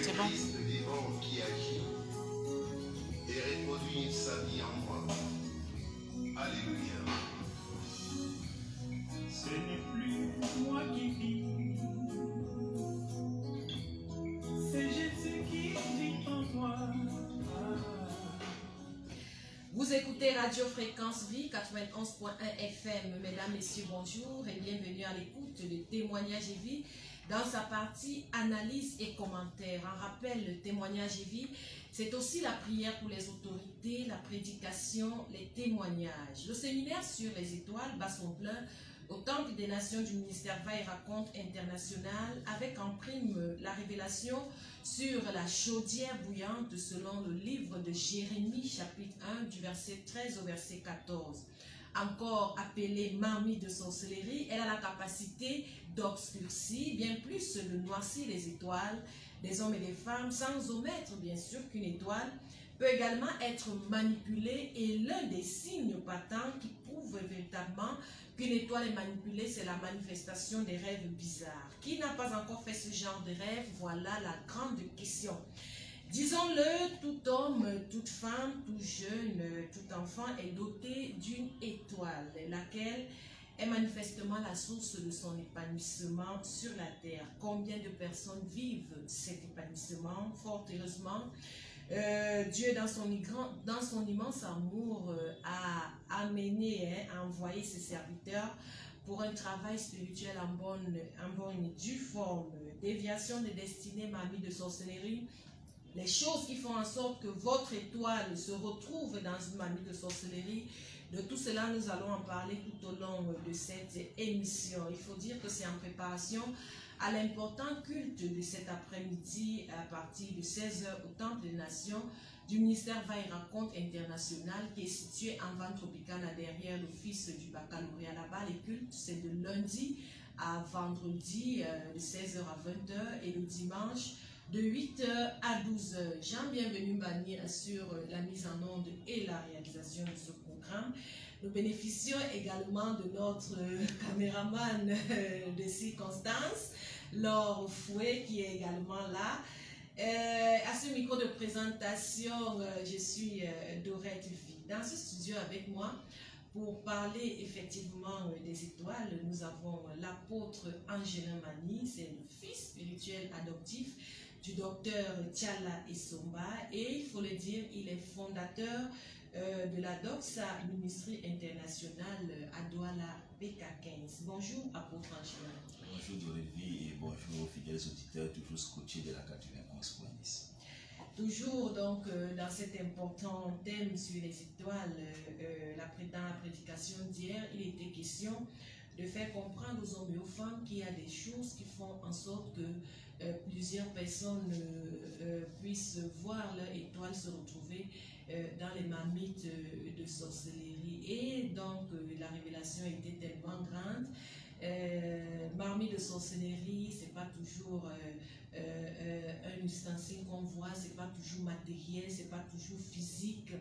C'est bon. Christ vivant qui agit et reproduit sa vie en moi. Alléluia. Ce n'est plus moi qui vis, c'est Jésus qui vit en moi. Vous écoutez Radio Fréquence Vie 91.1 FM. Mesdames, Messieurs, bonjour et bienvenue à l'écoute de Témoignages et Vie dans sa partie analyse et commentaires. En rappel, le témoignage et vie, c'est aussi la prière pour les autorités, la prédication, les témoignages. Le séminaire sur les étoiles bat son plein au Temple des Nations du ministère Va et Raconte International avec en prime la révélation sur la chaudière bouillante selon le livre de Jérémie chapitre 1 du verset 13 au verset 14. Encore appelée marmite de sorcellerie, elle a la capacité d'obscurcir, bien plus de noircir les étoiles des hommes et des femmes, sans omettre bien sûr qu'une étoile peut également être manipulée, et l'un des signes patents qui prouve véritablement qu'une étoile est manipulée, c'est la manifestation des rêves bizarres. Qui n'a pas encore fait ce genre de rêve? Voilà la grande question. Disons-le, tout homme, toute femme, tout jeune, tout enfant est doté d'une étoile, laquelle est manifestement la source de son épanouissement sur la terre. Combien de personnes vivent cet épanouissement? Fort heureusement, Dieu, dans son immense amour, a amené, a envoyé ses serviteurs pour un travail spirituel en bonne et due forme. Déviation de destinée, marmite de sorcellerie, les choses qui font en sorte que votre étoile se retrouve dans une marmite de sorcellerie. De tout cela, nous allons en parler tout au long de cette émission. Il faut dire que c'est en préparation à l'important culte de cet après-midi à partir de 16 h au Temple des Nations du ministère Va et Raconte International, qui est situé en Vente Tropicana derrière l'office du baccalauréat là-bas. Les cultes, c'est de lundi à vendredi de 16 h à 20 h et le dimanche de 8 h à 12 h. Jean Bienvenu Mbani assure la mise en onde et la réalisation de ce programme. Nous bénéficions également de notre caméraman de circonstance, Laure Fouet, qui est également là. À ce micro de présentation, je suis Dorette Vie. Dans ce studio avec moi, pour parler effectivement des étoiles, nous avons l'apôtre Angelin Mani, c'est le fils spirituel adoptif du docteur Tiala Essomba, et il faut le dire, il est fondateur de la Doxa Ministrie Internationale à Douala BK15. Bonjour apôtre Angelin. Bonjour Dorévie et bonjour fidèles auditeurs, toujours scotchés de la 91.10. Toujours donc dans cet important thème sur les étoiles, dans la prédication d'hier, il était question de faire comprendre aux hommes et aux femmes qu'il y a des choses qui font en sorte que plusieurs personnes puissent voir leur étoile se retrouver dans les marmites de sorcellerie. Et donc la révélation était tellement grande. Marmite de sorcellerie, c'est pas toujours un ustensile qu'on voit, c'est pas toujours matériel, c'est pas toujours physique,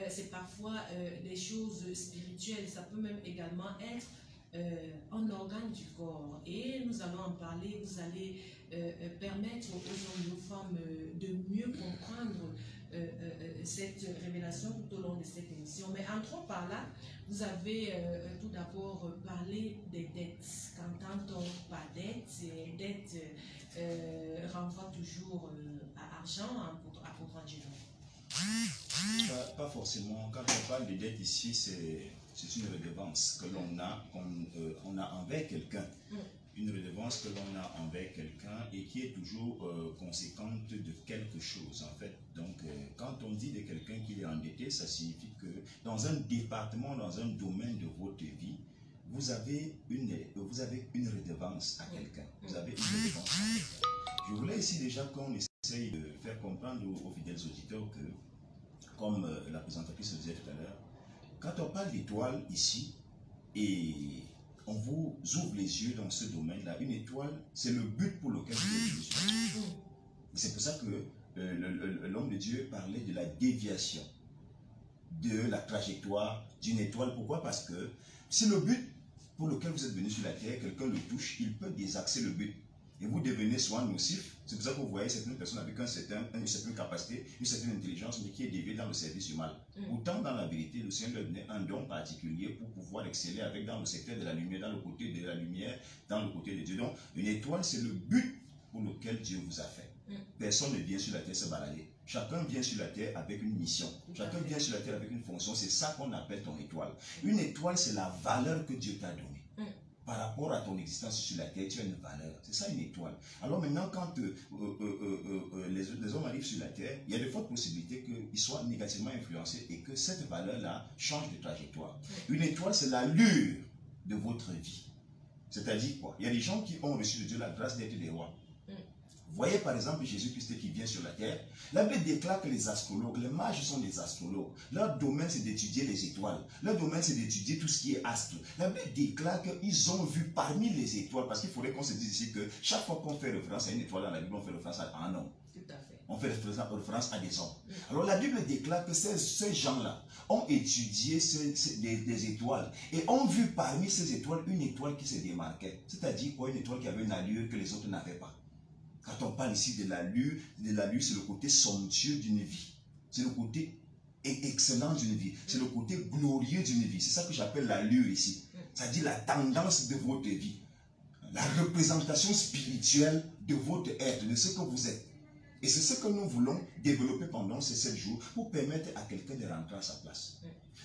c'est parfois des choses spirituelles. Ça peut même également être un organe du corps, et nous allons en parler. Vous allez permettre aux hommes et aux femmes de mieux comprendre cette révélation tout au long de cette émission. Mais entrons par là. Vous avez tout d'abord parlé des dettes. Qu'entend-on par dette? Dette renvoie toujours à argent, à Angelin. Pas forcément. Quand on parle de dette ici, c'est une redevance que l'on a envers quelqu'un. Une redevance que l'on a envers quelqu'un et qui est toujours conséquente de quelque chose en fait. Donc quand on dit de quelqu'un qu'il est endetté, ça signifie que dans un département, dans un domaine de votre vie, vous avez une redevance à quelqu'un. Vous avez une redevance à quelqu'un. Je voulais ici déjà qu'on essaye de faire comprendre aux fidèles auditeurs que, comme la présentatrice le disait tout à l'heure, quand on parle d'étoile ici, et on vous ouvre les yeux dans ce domaine-là, une étoile, c'est le but pour lequel vous êtes venu. C'est pour ça que l'homme de Dieu parlait de la déviation, de la trajectoire d'une étoile. Pourquoi? Parce que si le but pour lequel vous êtes venu sur la terre, quelqu'un le touche, il peut désaxer le but. et vous devenez souvent nocif. C'est pour ça que vous voyez certaines personnes avec une certaine capacité, une certaine intelligence, mais qui est déviée dans le service du mal. Pourtant, dans la vérité, le Seigneur leur donnait un don particulier pour pouvoir exceller avec dans le secteur de la lumière, dans le côté de la lumière, dans le côté de Dieu. Donc, une étoile, c'est le but pour lequel Dieu vous a fait. Personne ne vient sur la terre se balader. Chacun vient sur la terre avec une mission. Chacun vient sur la terre avec une fonction. C'est ça qu'on appelle ton étoile. Une étoile, c'est la valeur que Dieu t'a donnée. Par rapport à ton existence sur la terre, tu as une valeur. C'est ça une étoile. Alors maintenant, quand les hommes arrivent sur la terre, il y a de fortes possibilités qu'ils soient négativement influencés et que cette valeur-là change de trajectoire. Une étoile, c'est l'allure de votre vie. C'est-à-dire quoi? Il y a des gens qui ont reçu de Dieu la grâce d'être des rois. Voyez par exemple Jésus-Christ qui vient sur la terre. La Bible déclare que les astrologues, les mages sont des astrologues. Leur domaine c'est d'étudier les étoiles. Leur domaine c'est d'étudier tout ce qui est astre. La Bible déclare qu'ils ont vu parmi les étoiles, parce qu'il faudrait qu'on se dise ici que chaque fois qu'on fait référence à une étoile dans la Bible, on fait référence à un homme. Tout à fait. On fait référence à des hommes. Alors la Bible déclare que ces gens-là ont étudié des étoiles et ont vu parmi ces étoiles une étoile qui se démarquait. C'est-à-dire quoi? Une étoile qui avait une allure que les autres n'avaient pas. Quand on parle ici de l'allure, c'est le côté somptueux d'une vie. C'est le côté excellent d'une vie. C'est le côté glorieux d'une vie. C'est ça que j'appelle l'allure ici. C'est-à-dire la tendance de votre vie. La représentation spirituelle de votre être, de ce que vous êtes. Et c'est ce que nous voulons développer pendant ces 7 jours pour permettre à quelqu'un de rentrer à sa place.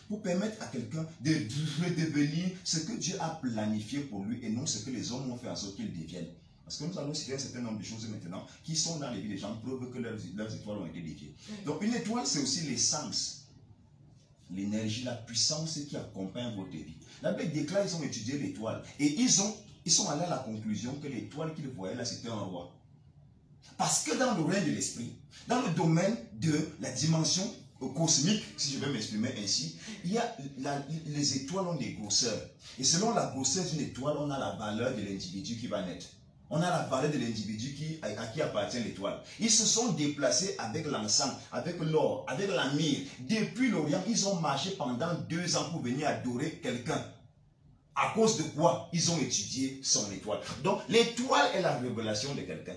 Pour permettre à quelqu'un de redevenir ce que Dieu a planifié pour lui et non ce que les hommes ont fait en sorte qu'il devienne. Parce que nous allons citer un certain nombre de choses maintenant qui sont dans les vies des gens, preuve que leurs étoiles ont été déviées. Donc une étoile, c'est aussi l'essence, l'énergie, la puissance qui accompagne votre vie. La Bible déclare qu'ils ont étudié l'étoile et ils sont allés à la conclusion que l'étoile qu'ils voyaient là, c'était un roi. Parce que dans le règne de l'esprit, dans le domaine de la dimension cosmique, si je veux m'exprimer ainsi, il y a les étoiles ont des grosseurs. Et selon la grosseur d'une étoile, on a la valeur de l'individu qui va naître. On a la valeur de l'individu à qui appartient l'étoile. Ils se sont déplacés avec l'encens, avec l'or, avec la myrrhe. Depuis l'Orient, ils ont marché pendant 2 ans pour venir adorer quelqu'un. À cause de quoi? Ils ont étudié son étoile. Donc, l'étoile est la révélation de quelqu'un.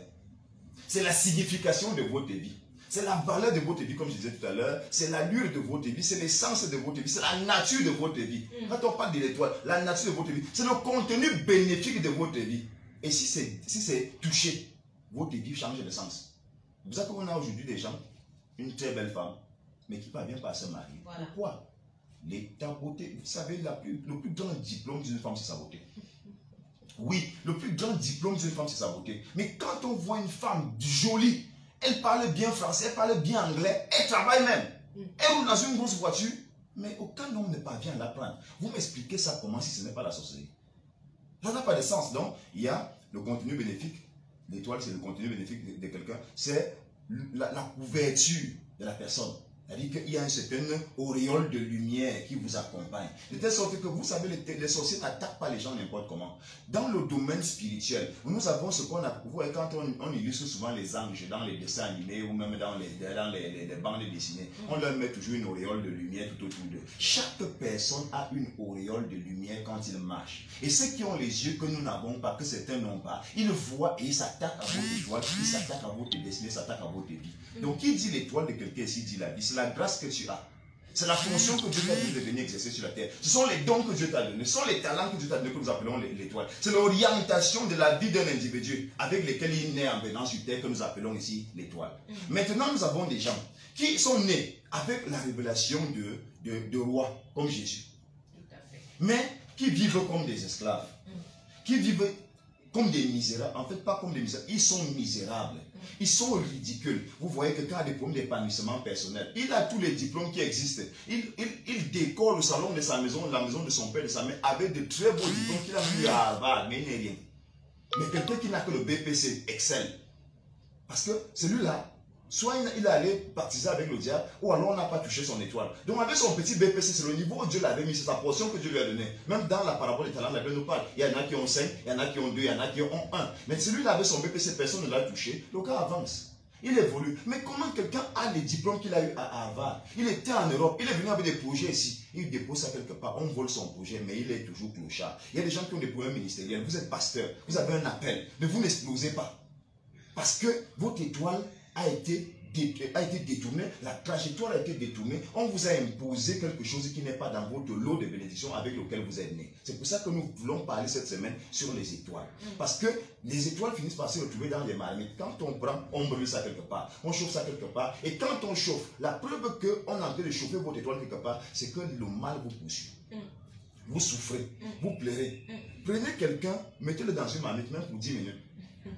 C'est la signification de votre vie. C'est la valeur de votre vie, comme je disais tout à l'heure. C'est l'allure de votre vie. C'est l'essence de votre vie. C'est la nature de votre vie. Quand on parle de l'étoile, la nature de votre vie, c'est le contenu bénéfique de votre vie. Et si c'est touché, votre vie change de sens. C'est pour ça qu'on a aujourd'hui des gens, une très belle femme, mais qui ne parvient pas à se marier. Voilà. Pourquoi? Ta beauté, vous savez, le plus grand diplôme d'une femme, c'est sa beauté. Oui, le plus grand diplôme d'une femme, c'est sa beauté. Mais quand on voit une femme jolie, elle parle bien français, elle parle bien anglais, elle travaille même. Elle roule dans une grosse voiture, mais aucun homme ne parvient à la prendre. Vous m'expliquez ça comment si ce n'est pas la sorcellerie? Ça n'a pas de sens. Donc, il y a le contenu bénéfique. L'étoile, c'est le contenu bénéfique de quelqu'un. C'est la couverture de la personne. C'est-à-dire qu'il y a une certaine auréole de lumière qui vous accompagne. De telle sorte que vous savez, les sorciers n'attaquent pas les gens n'importe comment. Dans le domaine spirituel, nous avons ce qu'on a. Vous voyez, quand on illustre souvent les anges dans les dessins animés ou même dans les bandes dessinées, on leur met toujours une auréole de lumière tout autour d'eux. Chaque personne a une auréole de lumière quand il marche. Et ceux qui ont les yeux que nous n'avons pas, que certains n'ont pas, ils voient et ils s'attaquent à votre étoile, ils s'attaquent à votre destinée, ils s'attaquent à votre vie. Donc, qui dit l'étoile de quelqu'un ici dit la vie. C'est la grâce que tu as. C'est la fonction que Dieu t'a donné de venir exercer sur la terre. Ce sont les dons que Dieu t'a donnés. Ce sont les talents que Dieu t'a donnés que nous appelons l'étoile. C'est l'orientation de la vie d'un individu avec lesquels il naît en venant sur terre que nous appelons ici l'étoile. Maintenant, nous avons des gens qui sont nés avec la révélation de rois comme Jésus. Mais qui vivent comme des esclaves. Qui vivent comme des misérables. En fait, pas comme des misérables. Ils sont misérables. Ils sont ridicules. Vous voyez quelqu'un a des problèmes d'épanouissement personnel. Il a tous les diplômes qui existent. Il décore le salon de sa maison, la maison de son père, de sa mère, avec de très beaux diplômes qu'il a eu à Harvard, mais il n'est rien. Mais quelqu'un qui n'a que le BPC excelle. Parce que celui-là, soit il est allé baptiser avec le diable, ou alors on n'a pas touché son étoile. Donc avec son petit BPC, c'est le niveau où Dieu l'avait mis, c'est sa portion que Dieu lui a donnée. Même dans la parabole des talents, la Bible nous parle. Il y en a qui ont 5, il y en a qui ont 2, il y en a qui ont 1. Mais celui-là avec son BPC, personne ne l'a touché, le gars avance. Il évolue. Mais comment quelqu'un a les diplômes qu'il a eu à Harvard? Il était en Europe, il est venu avec des projets ici. Il dépose ça quelque part, on vole son projet, mais il est toujours clochard. Il y a des gens qui ont des problèmes ministériels. Vous êtes pasteur, vous avez un appel, mais vous n'explosez pas. Parce que votre étoile a été détournée, la trajectoire a été détournée, on vous a imposé quelque chose qui n'est pas dans votre lot de bénédictions avec lequel vous êtes né. C'est pour ça que nous voulons parler cette semaine sur les étoiles. Parce que les étoiles finissent par se retrouver dans les marmites. Quand on prend, on brûle ça quelque part, on chauffe ça quelque part, et quand on chauffe, la preuve qu'on est en train de chauffer votre étoile quelque part, c'est que le mal vous poursuit. Vous souffrez, vous pleurez. Prenez quelqu'un, mettez-le dans une marmite même pour 10 minutes.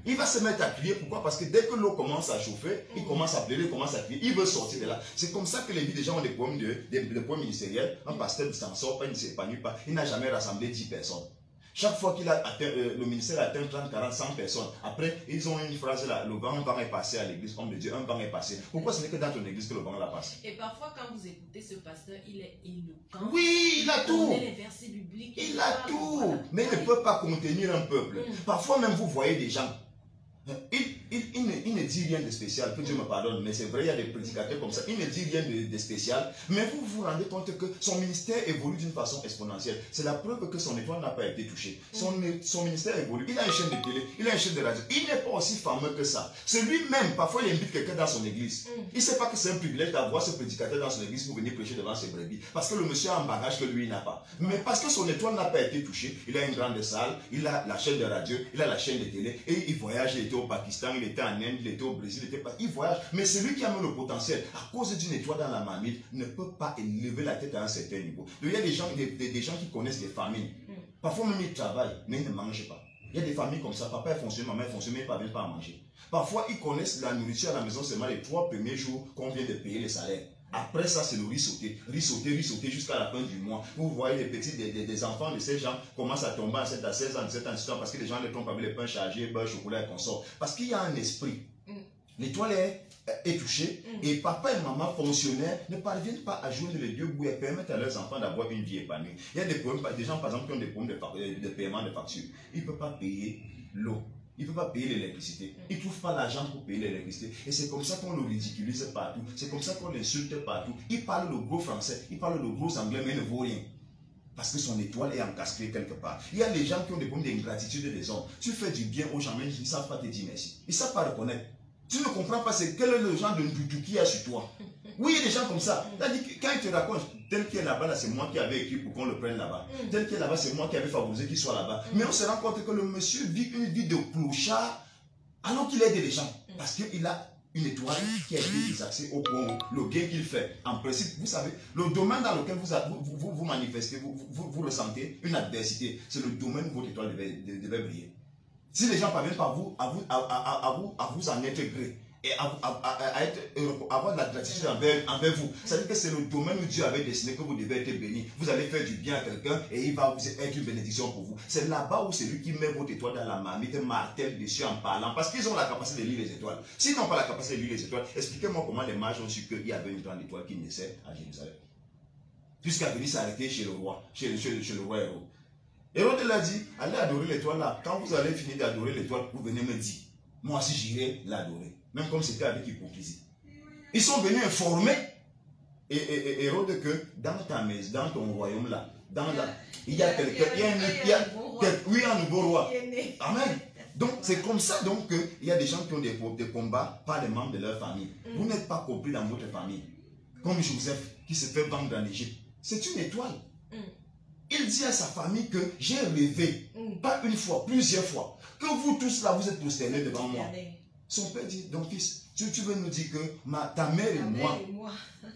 Il va se mettre à crier. Pourquoi? Parce que dès que l'eau commence à chauffer, il commence à pleurer, il commence à crier. Il veut sortir de là. C'est comme ça que les vies des gens ont des problèmes ministériels. Un pasteur ne s'en sort pas, il ne s'épanouit pas. Il n'a jamais rassemblé 10 personnes. Chaque fois qu'il a atteint, le ministère atteint 30, 40, 100 personnes. Après, ils ont une phrase là, le vent est passé à l'église. Homme de Dieu, un vent est passé. Pourquoi ce n'est que dans ton église que le vent l'a passé? Et parfois, quand vous écoutez ce pasteur, il est éloquent. Oui, il a tout. Les versets bibliques. Il a tout. Mais il ne peut pas contenir un peuple. Parfois même, vous voyez des gens. Il ne dit rien de spécial, que Dieu me pardonne, mais c'est vrai, il y a des prédicateurs comme ça, il ne dit rien de spécial, mais vous vous rendez compte que son ministère évolue d'une façon exponentielle. C'est la preuve que son étoile n'a pas été touchée. Son ministère évolue, il a une chaîne de télé, il a une chaîne de radio, il n'est pas aussi fameux que ça. C'est lui-même, parfois il invite quelqu'un dans son église. Il ne sait pas que c'est un privilège d'avoir ce prédicateur dans son église pour venir prêcher devant ses brebis, parce que le monsieur a un bagage que lui n'a pas. Mais parce que son étoile n'a pas été touchée, il a une grande salle, il a la chaîne de radio, il a la chaîne de télé, et il voyage, il était au Pakistan, il était en Inde, il était au Brésil, il voyage. Mais celui qui a mis le potentiel, à cause d'une étoile dans la marmite, ne peut pas élever la tête à un certain niveau. Il y a des gens qui connaissent les familles. Parfois même ils travaillent, mais ils ne mangent pas. Il y a des familles comme ça, papa est fonctionnaire, maman est fonctionnaire, mais ils ne parviennent pas à manger. Parfois ils connaissent la nourriture à la maison seulement les 3 premiers jours qu'on vient de payer les salaires. Après ça, c'est le riz sauté jusqu'à la fin du mois. Vous voyez les petits, des enfants de ces gens commencent à tomber à 16 ans, 17 ans, 18 ans, parce que les gens les trompent avec les pains chargés, beurre, chocolat et consort. Parce qu'il y a un esprit. L'étoile est touchée et papa et maman fonctionnaires ne parviennent pas à joindre les deux bouts et permettre à leurs enfants d'avoir une vie épanouie. Il y a des problèmes, des gens par exemple qui ont des problèmes de paiement de factures. Ils ne peuvent pas payer l'eau. Il ne peut pas payer l'électricité. Il ne trouve pas l'argent pour payer l'électricité. Et c'est comme ça qu'on le ridiculise partout. C'est comme ça qu'on l'insulte partout. Il parle le gros français, il parle le gros anglais, mais il ne vaut rien. Parce que son étoile est encastrée quelque part. Il y a des gens qui ont des problèmes d'ingratitude des hommes. Tu fais du bien aux gens, mais ils ne savent pas te dire merci. Ils ne savent pas reconnaître. Tu ne comprends pas quel est le genre de doudou qu'il y a sur toi. Oui, il y a des gens comme ça. Quand il te raconte, tel qui est là-bas, c'est moi qui avais écrit pour qu'on le prenne là-bas. Tel qui est là-bas, c'est moi qui avais favorisé qu'il soit là-bas. Mais on se rend compte que le monsieur vit une vie de clochard alors qu'il aide les gens. Parce qu'il a une étoile qui a été désaxée au point où le bien qu'il fait. En principe, vous savez, le domaine dans lequel vous manifestez, vous ressentez une adversité, c'est le domaine où votre étoile devait briller. Si les gens parviennent par vous, à vous en être gré et avoir de la gratitude envers vous, ça veut dire que c'est le domaine où Dieu avait destiné que vous devez être béni. Vous allez faire du bien à quelqu'un et il va vous être une bénédiction pour vous. C'est là-bas où c'est lui qui met votre étoile dans la marmite et martèle dessus en parlant parce qu'ils ont la capacité de lire les étoiles. S'ils n'ont pas la capacité de lire les étoiles, expliquez-moi comment les mages ont su qu'il y avait une grande étoile qui naissait à Jérusalem. Puisqu'elle venait s'arrêter chez le roi, chez le roi Hérode. Hérode l'a dit, allez adorer l'étoile là. Quand vous allez finir d'adorer l'étoile, vous venez me dire. Moi aussi j'irai l'adorer. Même comme c'était avec hypocrisie. Ils sont venus informer Hérode que dans ta maison, dans ton royaume là, il y a quelqu'un, il y a un nouveau roi. Amen. Donc c'est comme ça donc qu'il y a des gens qui ont des combats par les membres de leur famille. Vous n'êtes pas compris dans votre famille. Comme Joseph qui se fait vendre en Égypte. C'est une étoile. Il dit à sa famille que j'ai rêvé, pas une fois, plusieurs fois, que vous tous là, vous êtes prosternés devant moi. Son père dit, donc fils, tu veux nous dire que ta mère et moi,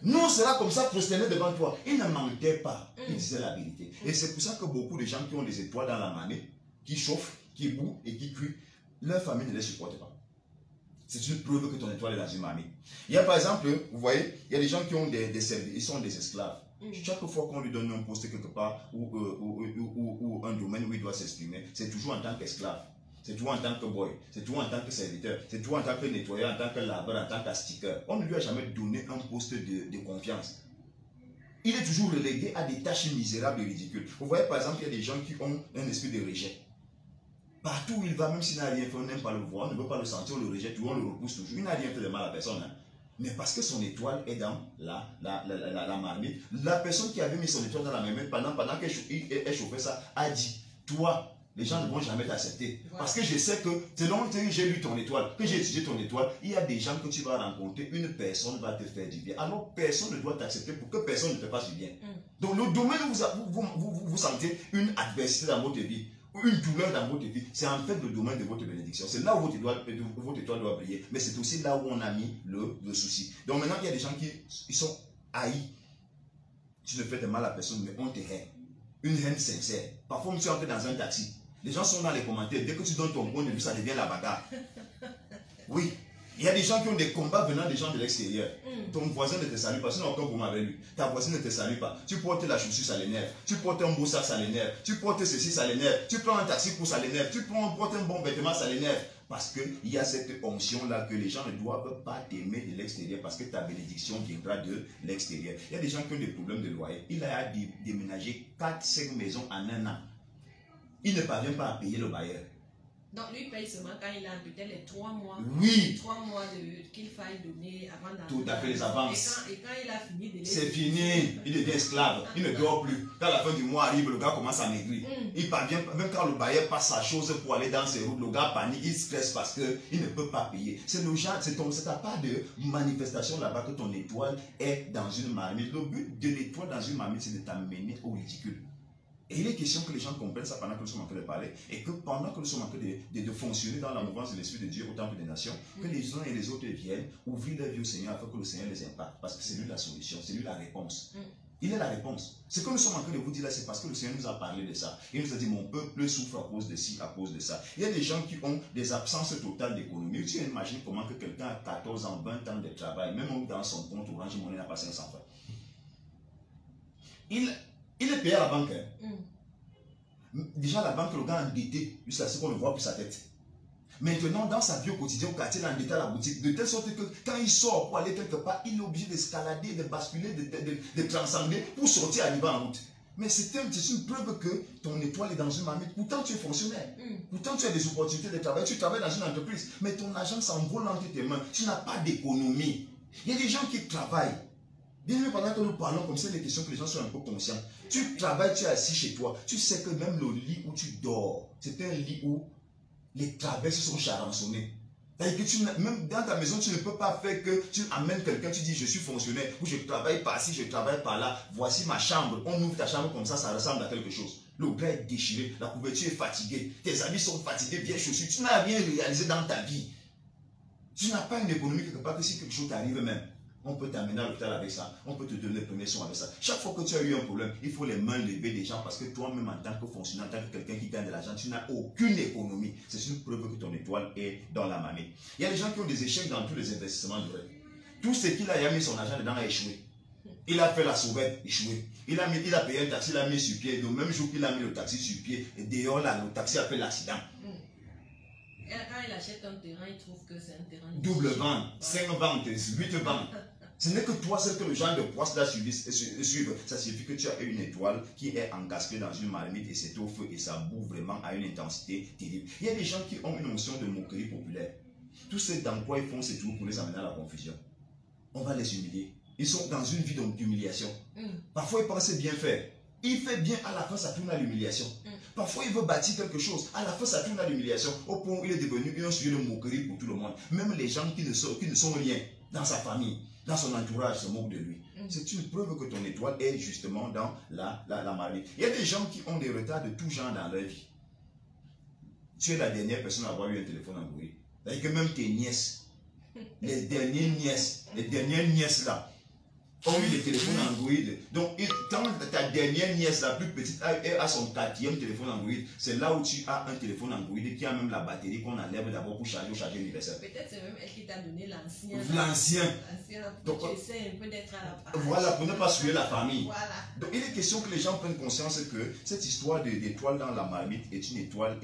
nous on sera comme ça prosternés devant toi. Il ne mentait pas, il disait la vérité. Et c'est pour ça que beaucoup de gens qui ont des étoiles dans la marmite, qui chauffent, qui bouent et qui cuient, leur famille ne les supporte pas. C'est une preuve que ton étoile est dans une marmite. Il y a par exemple, vous voyez, il y a des gens qui ont des services, ils sont des esclaves. Chaque fois qu'on lui donne un poste quelque part ou un domaine où il doit s'exprimer, c'est toujours en tant qu'esclave, c'est toujours en tant que boy, c'est toujours en tant que serviteur, c'est toujours en tant que nettoyeur, en tant que laveur, en tant qu'astiqueur. On ne lui a jamais donné un poste de confiance. Il est toujours relégué à des tâches misérables et ridicules. Vous voyez par exemple, il y a des gens qui ont un esprit de rejet. Partout où il va, même s'il n'a rien fait, on n'aime pas le voir, on ne veut pas le sentir, on le rejette, ou on le repousse toujours. Il n'a rien fait de mal à personne. Hein. Mais parce que son étoile est dans la marmite, la personne qui avait mis son étoile dans la marmite pendant qu'elle chauffait ça, a dit, toi, les gens ne vont jamais t'accepter. Voilà. Parce que je sais que, selon que j'ai lu ton étoile, que j'ai étudié ton étoile, il y a des gens que tu vas rencontrer, une personne va te faire du bien. Alors, personne ne doit t'accepter pour que personne ne te fasse du bien. Donc, le domaine où vous sentez une adversité dans votre vie, une douleur dans votre vie, c'est en fait le domaine de votre bénédiction. C'est là où votre étoile doit briller. Mais c'est aussi là où on a mis le souci. Donc maintenant, il y a des gens qui sont haïs. Tu ne fais de mal à personne, mais on te hait. Une haine sincère. Parfois, tu entres dans un taxi. Les gens sont dans les commentaires. Dès que tu donnes ton point de vue, ça devient la bagarre. Oui. Il y a des gens qui ont des combats venant des gens de l'extérieur. Ton voisin ne te salue pas, sinon aucun problème avec lui. Ta voisine ne te salue pas. Tu portes la chaussure, ça l'énerve. Tu portes un beau sac, ça l'énerve. Tu portes ceci, ça l'énerve. Tu prends un taxi pour ça l'énerve. Tu portes un bon vêtement, ça l'énerve. Parce qu'il y a cette onction-là que les gens ne doivent pas t'aimer de l'extérieur parce que ta bénédiction viendra de l'extérieur. Il y a des gens qui ont des problèmes de loyer. Il a déménagé 4-5 maisons en un an. Il ne parvient pas à payer le bailleur. Donc lui paye seulement quand il a peut-être les 3 mois. Oui. 3 mois qu'il faille donner avant d'arriver. Tout à fait, les avances. Et quand il a fini de les... C'est fini. Il devient esclave. Il ne dort plus. Quand la fin du mois arrive, le gars commence à maigrir. Il parvient, même quand le bailleur passe sa chose pour aller dans ses routes, le gars panique, il stresse parce qu'il ne peut pas payer. C'est le genre, c'est ta part de manifestation là-bas que ton étoile est dans une marmite. Le but de l'étoile dans une marmite, c'est de t'amener au ridicule. Et il est question que les gens comprennent ça pendant que nous sommes en train de parler et que pendant que nous sommes en train de fonctionner dans la mouvance de l'Esprit de Dieu au temple des nations, que les uns et les autres viennent ouvrir leur vie au Seigneur afin que le Seigneur les impacte. Parce que c'est lui la solution, c'est lui la réponse. Il est la réponse. Ce que nous sommes en train de vous dire là, c'est parce que le Seigneur nous a parlé de ça. Il nous a dit, mon peuple souffre à cause de ci, à cause de ça. Il y a des gens qui ont des absences totales d'économie. Tu imagines comment que quelqu'un a 14 ans, 20 ans de travail, même dans son compte Orange Money n'a pas 500 francs. Il est payé à la banque. Déjà, la banque, le gars endetté, jusqu'à ce qu'on le voit pour sa tête. Maintenant, dans sa vie au quotidien, au quartier, il est endetté à la boutique, de telle sorte que quand il sort pour aller quelque part, il est obligé d'escalader, de basculer, de transcender pour sortir, arriver en route. Mais c'est une preuve que ton étoile est dans une marmite. Pourtant, tu es fonctionnaire. Pourtant, tu as des opportunités de travail. Tu travailles dans une entreprise. Mais ton argent s'envole entre tes mains. Tu n'as pas d'économie. Il y a des gens qui travaillent. Bien même pendant que nous parlons comme ça, les questions que les gens soient un peu conscients. Tu travailles, tu es assis chez toi. Tu sais que même le lit où tu dors, c'est un lit où les traverses sont charançonnées. C'est-à-dire que même dans ta maison, tu ne peux pas faire que tu amènes quelqu'un, tu dis je suis fonctionnaire, ou je travaille par-ci, je travaille par-là, voici ma chambre. On ouvre ta chambre comme ça ressemble à quelque chose. Le drap est déchiré, la couverture est fatiguée, tes habits sont fatigués, vieilles chaussures, tu n'as rien réalisé dans ta vie. Tu n'as pas une économie quelque part que si quelque chose t'arrive même. On peut t'amener à l'hôpital avec ça. On peut te donner les premiers soins avec ça. Chaque fois que tu as eu un problème, il faut les mains levées des gens parce que toi-même, en tant que fonctionnaire, en tant que quelqu'un qui gagne de l'argent, tu n'as aucune économie. C'est une preuve que ton étoile est dans la marmite. Il y a des gens qui ont des échecs dans tous les investissements de rêve. Tout ce qu'il a mis son argent dedans a échoué. Il a fait la sauvette, échoué. Il a payé un taxi, il a mis sur pied. Le même jour qu'il a mis le taxi sur pied, et dehors là, le taxi a fait l'accident. Et quand il achète un terrain, il trouve que c'est un terrain. Double vente, 5 ventes, 8 ventes. Ce n'est que toi, c'est que le genre de poisse là suivre. Ça signifie que tu as une étoile qui est engaspée dans une marmite et c'est au feu et ça boue vraiment à une intensité terrible. Il y a des gens qui ont une notion de moquerie populaire. Tout ce dans quoi ils font, c'est tout pour les amener à la confusion. On va les humilier. Ils sont dans une vie d'humiliation. Parfois, ils pensent bien faire. Il fait bien, à la fin, ça tourne à l'humiliation. Parfois, il veut bâtir quelque chose. À la fin, ça tourne à l'humiliation. Au point où il est devenu un sujet de moquerie pour tout le monde. Même les gens qui ne sont rien dans sa famille, dans son entourage, se moquent de lui. C'est une preuve que ton étoile est justement dans la marmite. Il y a des gens qui ont des retards de tout genre dans leur vie. Tu es la dernière personne à avoir eu un téléphone Android. C'est-à-dire que même tes nièces, les dernières nièces là, ont eu des téléphones Android. Donc, quand ta dernière nièce, la plus petite, a son 4e téléphone Android, c'est là où tu as un téléphone Android qui a même la batterie qu'on enlève d'abord pour charger au chargeur universel. Peut-être c'est même elle qui t'a donné l'ancien. L'ancien. Donc, tu essaies un peu d'être à la page. Voilà, pour ne pas suivre la famille. Voilà. Donc, il est question que les gens prennent conscience que cette histoire d'étoile dans la marmite est une histoire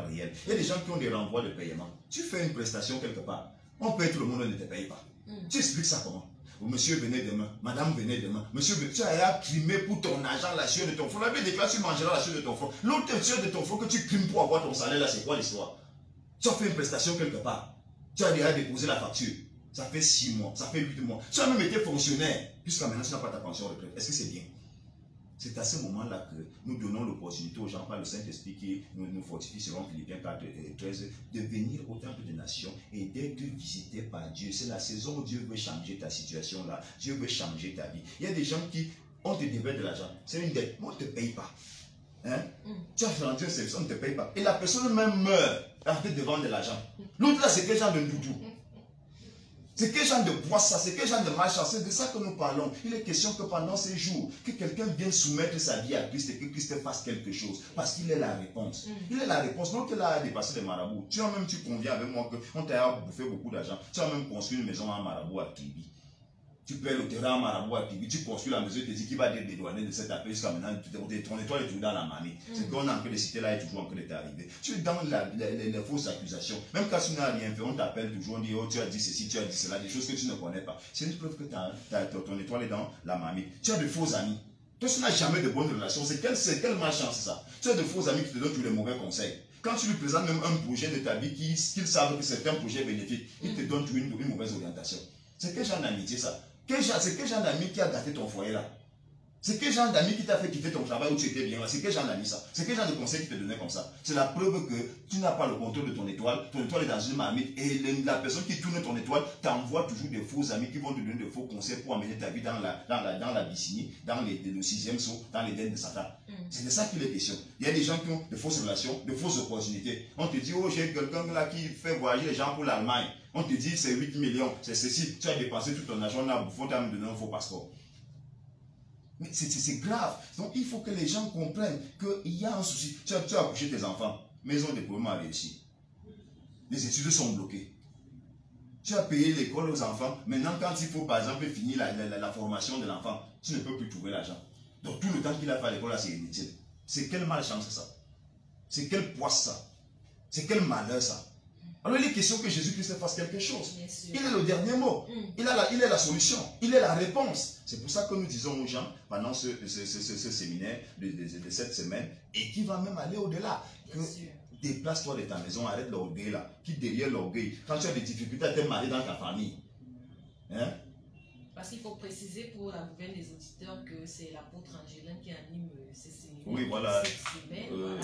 réelle. Il y a des gens qui ont des renvois de paiement. Tu fais une prestation quelque part, on paye tout le monde, ne te paye pas. Tu expliques ça comment? monsieur venait demain, madame venait demain, monsieur, tu as crimé pour ton argent la sueur de ton front. La Bible déclare, tu mangeras la sueur de ton front. L'autre sueur de ton front que tu crimes pour avoir ton salaire, là, c'est quoi l'histoire? Tu as fait une prestation quelque part. Tu as déjà déposé la facture. Ça fait 6 mois, ça fait 8 mois. Tu as même été fonctionnaire. Jusqu'à maintenant, tu n'as pas ta pension retraite. Est-ce que c'est bien? C'est à ce moment-là que nous donnons l'opportunité aux gens par le Saint-Esprit qui nous fortifie selon Philippiens 4 et 13 de venir au temple des nations et d'être visité par Dieu. C'est la saison où Dieu veut changer ta situation là. Dieu veut changer ta vie. Il y a des gens qui, on te devait de l'argent. C'est une dette, mais on ne te paye pas. Hein? Tu as rendu un service, on ne te paye pas. Et la personne même meurt en te devant de l'argent. L'autre là, c'est quel genre de doudou? C'est quel genre de poisse ça? C'est quel genre de malchance? C'est de ça que nous parlons. Il est question que pendant ces jours, que quelqu'un vienne soumettre sa vie à Christ et que Christ fasse quelque chose. Parce qu'il est la réponse. Il est la réponse. Non, qu'il a dépassé les marabouts. Tu conviens avec moi qu'on t'a bouffé beaucoup d'argent. Tu as même construit une maison en marabout à Kibi. Tu paies le terrain en marabout à Kibi. Tu construis la maison et tu te dis qu'il va être dédouané de cette affaire jusqu'à maintenant. Ton étoile est toujours dans la mamie. C'est qu'on a en train de citer là est toujours en train de t'arriver. Tu es dans les fausses accusations. Même quand tu n'as rien fait, on t'appelle toujours, on dit oh tu as dit ceci, tu as dit cela, des choses que tu ne connais pas. C'est une preuve que ton étoile est dans la mamie. Tu as de faux amis. Toi tu n'as jamais de bonnes relations. C'est quelle malchance ça? Tu as de faux amis qui te donnent tous les mauvais conseils. Quand tu lui présentes même un projet de ta vie qu'ils savent que c'est un projet bénéfique, ils te donnent une mauvaise orientation. C'est quel genre d'amitié ça? C'est quel genre d'ami qui a gâté ton foyer là? C'est quel genre d'ami qui t'a fait quitter ton travail où tu étais bien là? C'est quel genre d'ami ça? C'est quel genre de conseil qui te donnait comme ça? C'est la preuve que tu n'as pas le contrôle de ton étoile est dans une marmite et la personne qui tourne ton étoile t'envoie toujours des faux amis qui vont te donner de faux conseils pour amener ta vie dans la Bicini, dans le 6e saut, dans les dents de Satan. C'est de ça qu'il est question. Il y a des gens qui ont de fausses relations, de fausses opportunités. On te dit, oh j'ai quelqu'un là qui fait voyager les gens pour l'Allemagne. On te dit c'est 8 millions, c'est ceci, tu as dépensé tout ton argent là, il faut te donner un faux passeport. Mais c'est grave. Donc il faut que les gens comprennent qu'il y a un souci. Tu as accouché tes enfants, mais ils ont des problèmes à réussir. Les études sont bloquées. Tu as payé l'école aux enfants. Maintenant, quand il faut par exemple finir la formation de l'enfant, tu ne peux plus trouver l'argent. Donc tout le temps qu'il a fait à l'école là, c'est inutile. C'est quelle malchance ça? C'est quelle poisse ça? C'est quel malheur ça? Alors il est question que Jésus-Christ fasse quelque chose. Il est le dernier mot. Il est la solution. Il est la réponse. C'est pour ça que nous disons aux gens, pendant ce séminaire de cette semaine, et qui va même aller au-delà, que déplace-toi de ta maison, arrête l'orgueil là. Quitte derrière l'orgueil. Quand tu as des difficultés à te marier dans ta famille. Hein? Parce qu'il faut préciser pour la nouvelle des auditeurs que c'est l'apôtre Angelin qui anime ces séminaires. Oui, voilà. Cette semaine, voilà.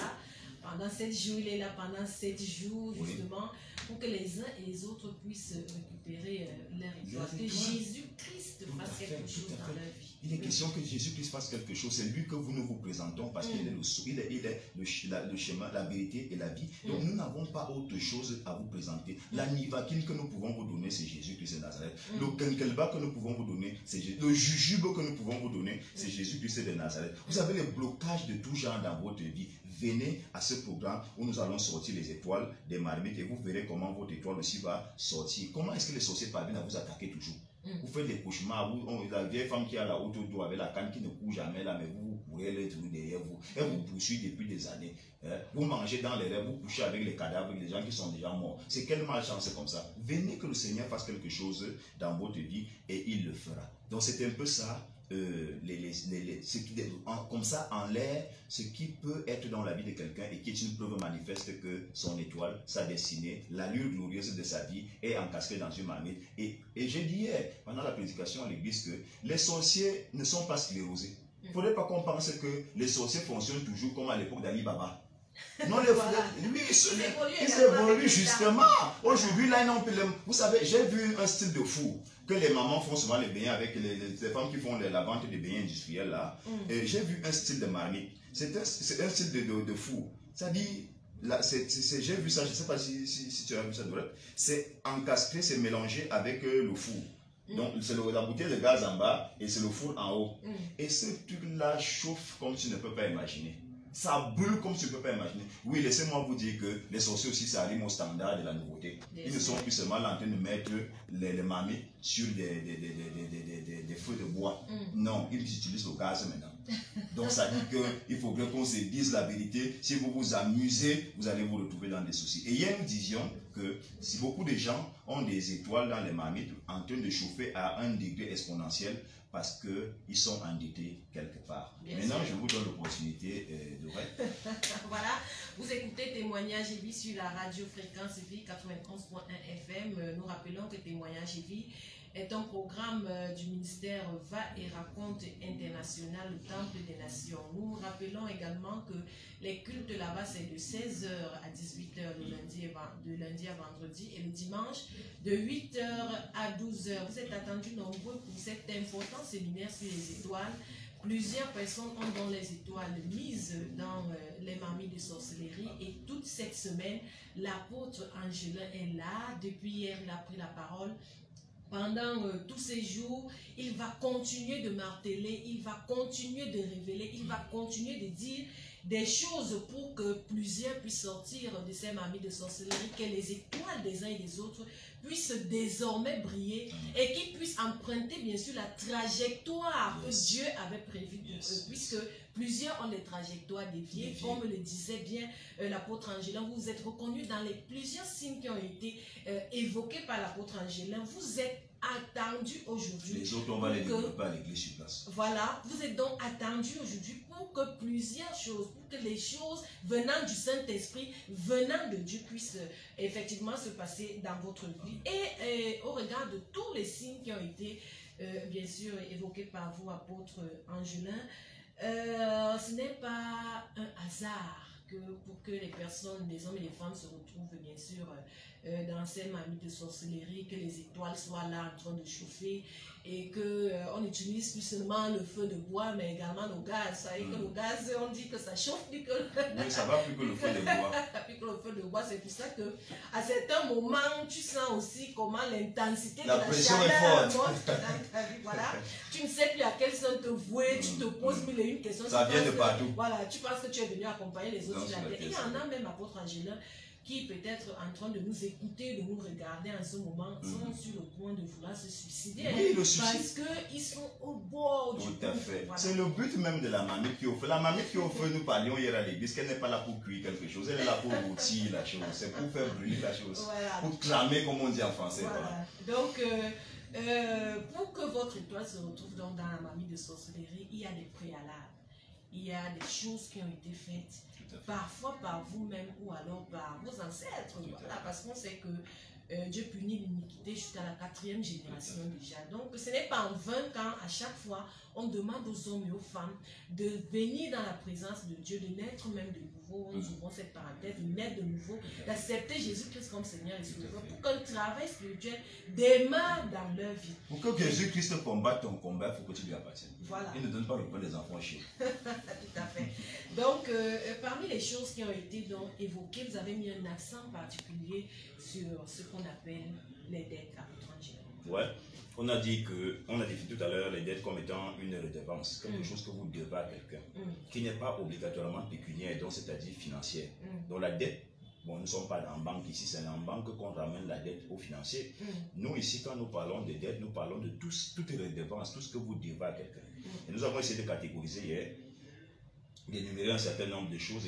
Pendant 7 jours, il est là pendant 7 jours, justement, pour que les uns et les autres puissent récupérer leur étoile. Que Jésus-Christ fasse quelque chose dans leur vie. Il est question que Jésus-Christ fasse quelque chose. C'est lui que nous vous présentons parce qu'il est le chemin, la vérité et la vie. Donc nous n'avons pas autre chose à vous présenter. La nivakine que nous pouvons vous donner, c'est Jésus-Christ de Nazareth. Le kenkelba que nous pouvons vous donner, c'est Jésus. Le jujube que nous pouvons vous donner, c'est Jésus-Christ de Nazareth. Vous avez les blocages de tout genre dans votre vie. Venez à ce programme où nous allons sortir les étoiles des marmites et vous verrez comment votre étoile aussi va sortir. Comment est-ce que les sorciers parviennent à vous attaquer toujours? Vous faites des cauchemars, la vieille femme qui a la haute dos avec la canne qui ne court jamais là, mais vous courez, elle est toujours derrière vous. Elle vous poursuit depuis des années. Vous mangez dans les rêves, vous couchez avec les cadavres, les gens qui sont déjà morts. C'est quelle malchance comme ça? Venez que le Seigneur fasse quelque chose dans votre vie et il le fera. Donc c'est un peu ça. Comme ça en l'air, ce qui peut être dans la vie de quelqu'un et qui est une preuve manifeste que son étoile, sa destinée, l'allure glorieuse de sa vie est encasquée dans une marmite. Et j'ai dit hier, pendant la prédication à l'église, que les sorciers ne sont pas sclérosés. Il ne faudrait pas qu'on pense que les sorciers fonctionnent toujours comme à l'époque d'Ali Baba. Non, lui, il s'évolue justement. Aujourd'hui, là, vous savez, j'ai vu un style de four que les mamans font souvent les beignets avec les femmes qui font la vente des beignets industriels là. Et j'ai vu un style de marmite. C'est un style de four. Ça dit, j'ai vu ça, je ne sais pas si tu as vu ça, c'est encasqué, c'est mélangé avec le four. Donc, c'est la bouteille de gaz en bas et c'est le four en haut. Et ce truc-là chauffe comme tu ne peux pas imaginer. Ça brûle comme tu ne peux pas imaginer. Oui, laissez-moi vous dire que les sorciers aussi, ça arrive au standard de la nouveauté. Ils ne sont plus seulement en train de mettre les marmites sur des feux de bois. Non, ils utilisent le gaz maintenant. Donc ça dit qu'il faut bien qu'on se dise la vérité. Si vous vous amusez, vous allez vous retrouver dans des soucis. Et hier, nous disions que si beaucoup de gens ont des étoiles dans les marmites en train de chauffer à un degré exponentiel parce qu'ils sont endettés quelque part. Bien Maintenant, sûr. je vous donne l'opportunité de Voilà, vous écoutez Témoignage et Vie sur la radio Fréquence Vie 91.1 FM. Nous rappelons que Témoignage et Vie est un programme du ministère Va et Raconte International, le Temple des Nations. Nous rappelons également que les cultes là-bas, c'est de 16h à 18h de lundi à vendredi et le dimanche de 8h à 12h. Vous êtes attendus nombreux pour cet important séminaire sur les étoiles. Plusieurs personnes ont dans les étoiles mises dans les marmites de sorcellerie et toute cette semaine, l'apôtre Angelin est là. Depuis hier, il a pris la parole. Pendant tous ces jours, il va continuer de marteler, il va continuer de révéler, il va continuer de dire des choses pour que plusieurs puissent sortir de ces marmites de sorcellerie, que les étoiles des uns et des autres puissent désormais briller et qu'ils puissent emprunter bien sûr la trajectoire que Dieu avait prévue pour eux, puisque plusieurs ont des trajectoires déviées, comme le disait bien l'apôtre Angelin. Vous vous êtes reconnu dans les plusieurs signes qui ont été évoqués par l'apôtre Angelin. Vous êtes attendu aujourd'hui. Les autres, on va les développer à l'église sur place. Voilà, vous êtes donc attendu aujourd'hui pour que plusieurs choses, pour que les choses venant du Saint-Esprit, venant de Dieu, puissent effectivement se passer dans votre vie. Et au regard de tous les signes qui ont été, bien sûr, évoqués par vous, apôtre Angelin, ce n'est pas un hasard que pour que les personnes, les hommes et les femmes se retrouvent bien sûr dans ces marmites de sorcellerie, que les étoiles soient là en train de chauffer et que on utilise plus seulement le feu de bois mais également le gaz. Ça, et que le gaz, on dit que ça chauffe plus que Oui, ça va plus que le feu de bois. plus que le feu de bois. C'est pour ça que à certains moments tu sens aussi comment l'intensité de la pression chaleur est forte. monte dans ta vie. Voilà. Tu ne sais plus à quel sens te vouer, tu te poses mille et une questions. Ça Tu vient de penses que- partout. Voilà, tu penses que tu es venu accompagner les autres Non, sur sur la la terre. Il y terre, en a même, apôtre Angelin, qui peut-être en train de nous écouter, de nous regarder en ce moment, sont sur le point de vouloir se suicider. Oui, le suicide. Parce qu'ils sont au bord du Tout à gouffre. fait. Voilà. C'est le but même de la marmite qui offre. La marmite qui offre, nous parlions hier à l'église, qu'elle n'est pas là pour cuire quelque chose, elle est là pour rôtir la chose, c'est pour faire brûler la chose, Voilà. pour cramer comme on dit en français. Voilà. Voilà. Donc, pour que votre étoile se retrouve donc dans la marmite de sorcellerie, il y a des préalables. Il y a des choses qui ont été faites, Tout à fait. parfois par vous-même ou alors par vos ancêtres. Tout à Voilà, fait. parce qu'on sait que Dieu punit l'iniquité jusqu'à la 4e génération déjà. Donc, ce n'est pas en vain quand à chaque fois on demande aux hommes et aux femmes de venir dans la présence de Dieu, de naître même de nouveau. Nous ouvrons cette parenthèse, de naître de nouveau, d'accepter Jésus-Christ comme Seigneur et Sauveur pour qu'un travail spirituel démarre dans leur vie. Pour que Jésus-Christ combatte ton combat, il faut que tu lui apprennes. Voilà. Il ne donne pas le pain des enfants chez Tout à fait. Donc, parmi les choses qui ont été donc évoquées, vous avez mis un accent particulier sur ce qu'on appelle les dettes à l'étranger. Ouais. On a dit tout à l'heure les dettes comme étant une redevance, quelque chose que vous devez à quelqu'un, qui n'est pas obligatoirement pécuniaire, donc c'est-à-dire financière. Donc la dette, bon, nous ne sommes pas en banque ici, c'est en banque qu'on ramène la dette aux financiers. Nous ici, quand nous parlons de dette, nous parlons de toutes les redevances, tout ce que vous devez à quelqu'un. Et nous avons essayé de catégoriser hier, d'énumérer un certain nombre de choses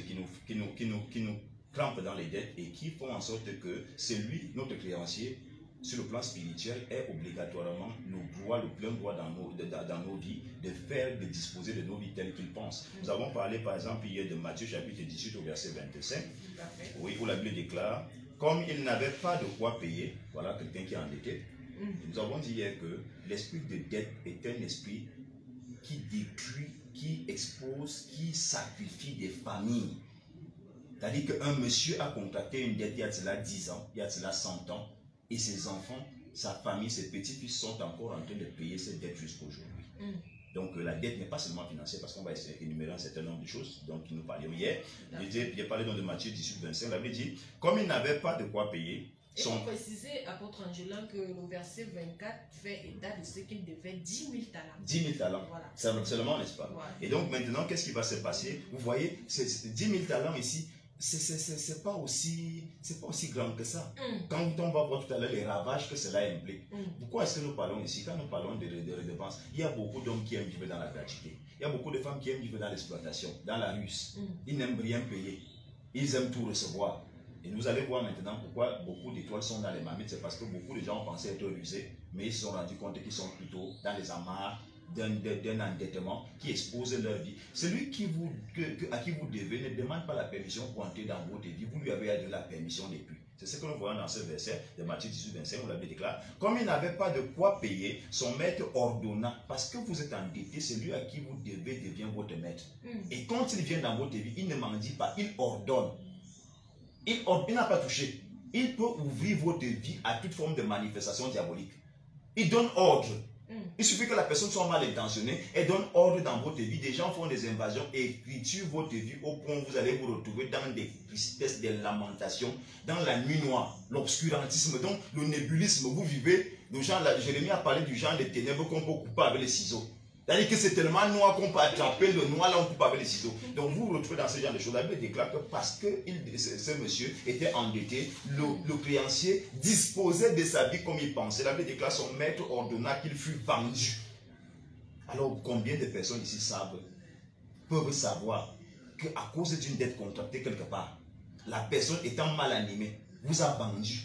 qui nous crampent dans les dettes et qui font en sorte que celui, notre créancier, sur le plan spirituel, est obligatoirement le plein droit dans nos vies, de disposer de nos vies telles qu'il pense. Nous avons parlé par exemple hier de Matthieu chapitre 18 au verset 25, oui, où la Bible déclare, comme il n'avait pas de quoi payer, voilà quelqu'un qui est endetté, nous avons dit hier que l'esprit de dette est un esprit qui détruit, qui expose, qui sacrifie des familles. C'est-à-dire qu'un monsieur a contracté une dette il y a cela 10 ans, il y a cela 100 ans, et ses enfants, sa famille, ses petits-fils sont encore en train de payer cette dette jusqu'aujourd'hui. Donc la dette n'est pas seulement financière, parce qu'on va essayer d'énumérer un certain nombre de choses dont nous parlions hier. J'ai parlé donc de Matthieu 18, 25, la Bible dit, comme il n'avait pas de quoi payer, Et pour préciser, apôtre Angelin, que le verset 24 fait état de ce qu'il devait 10 000 talents. 10 000 talents, Voilà. seulement, n'est-ce pas? Voilà. Et donc maintenant, qu'est-ce qui va se passer? Vous voyez, 10 000 talents ici, c'est pas aussi grand que ça. Quand on va voir tout à l'heure les ravages que cela implique. Pourquoi est-ce que nous parlons ici? Quand nous parlons de redevances, il y a beaucoup d'hommes qui aiment vivre dans la gratuité. Il y a beaucoup de femmes qui aiment vivre dans l'exploitation, dans la ruse. Ils n'aiment rien payer. Ils aiment tout recevoir. Et vous allez voir maintenant pourquoi beaucoup d'étoiles sont dans les marmites. C'est parce que beaucoup de gens pensaient être rusés, mais ils se sont rendus compte qu'ils sont plutôt dans les amarres d'un endettement qui expose leur vie. Celui à qui vous devez ne demande pas la permission pour entrer dans votre vie. Vous lui avez donné la permission depuis. C'est ce que nous voyons dans ce verset de Matthieu 18, 25, où la Bible déclare, comme il n'avait pas de quoi payer, son maître ordonna, parce que vous êtes endetté, celui à qui vous devez devient votre maître. Et quand il vient dans votre vie, il ne mendie pas, il ordonne. Il n'a pas touché. Il peut ouvrir votre vie à toute forme de manifestation diabolique. Il donne ordre. Il suffit que la personne soit mal intentionnée et donne ordre dans votre vie. Des gens font des invasions et triturent votre vie au point où vous allez vous retrouver dans des tristesses, des lamentations, dans la nuit noire, l'obscurantisme, donc le nébulisme. Vous vivez, Jérémie a parlé du genre de ténèbres qu'on peut couper avec les ciseaux. C'est-à-dire que c'est tellement noir qu'on peut attraper le noir là, on coupe avec les ciseaux. Donc vous vous retrouvez dans ce genre de choses. La Bible déclare que parce que ce monsieur était endetté, le créancier disposait de sa vie comme il pensait. La Bible déclare son maître ordonna qu'il fût vendu. Alors combien de personnes ici peuvent savoir qu'à cause d'une dette contractée quelque part, la personne étant mal animée vous a vendu.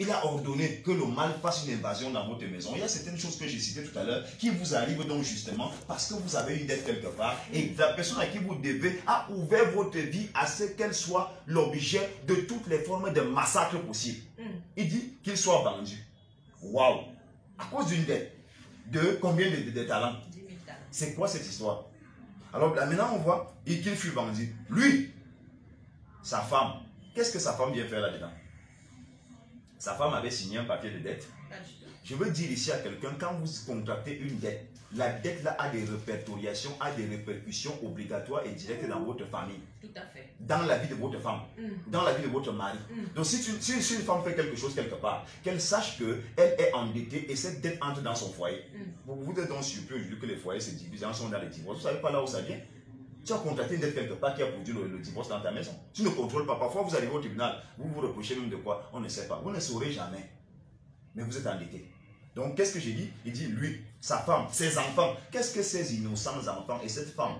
Il a ordonné que le mal fasse une invasion dans votre maison. Il y a certaines choses que j'ai citées tout à l'heure qui vous arrivent donc justement parce que vous avez une dette quelque part et la personne à qui vous devez a ouvert votre vie à ce qu'elle soit l'objet de toutes les formes de massacre possibles. Il dit qu'il soit vendu. Waouh! À cause d'une dette. De combien de talents? 10 000 talents. C'est quoi cette histoire? Alors là, maintenant on voit qu'il fut vendu. Lui, sa femme, qu'est-ce que sa femme vient faire là-dedans? Sa femme avait signé un papier de dette. Je veux dire ici à quelqu'un, quand vous contractez une dette, la dette là a des répertoriations, a des répercussions obligatoires et directes dans votre famille. Tout à fait. Dans la vie de votre femme, dans la vie de votre mari. Donc si une femme fait quelque chose quelque part, qu'elle sache qu'elle est endettée et cette dette entre dans son foyer. Vous êtes donc surpris aujourd'hui que les foyers se divisent, en sont dans les divorces. Vous ne savez pas là où ça vient? Tu as contracté une dette quelque part qui a produit le divorce dans ta maison. Tu ne contrôles pas. Parfois, vous arrivez au tribunal, vous vous reprochez même de quoi? On ne sait pas. Vous ne saurez jamais. Mais vous êtes endetté. Donc, qu'est-ce que j'ai dit? Il dit, lui, sa femme, ses enfants. Qu'est-ce que ces innocents enfants et cette femme?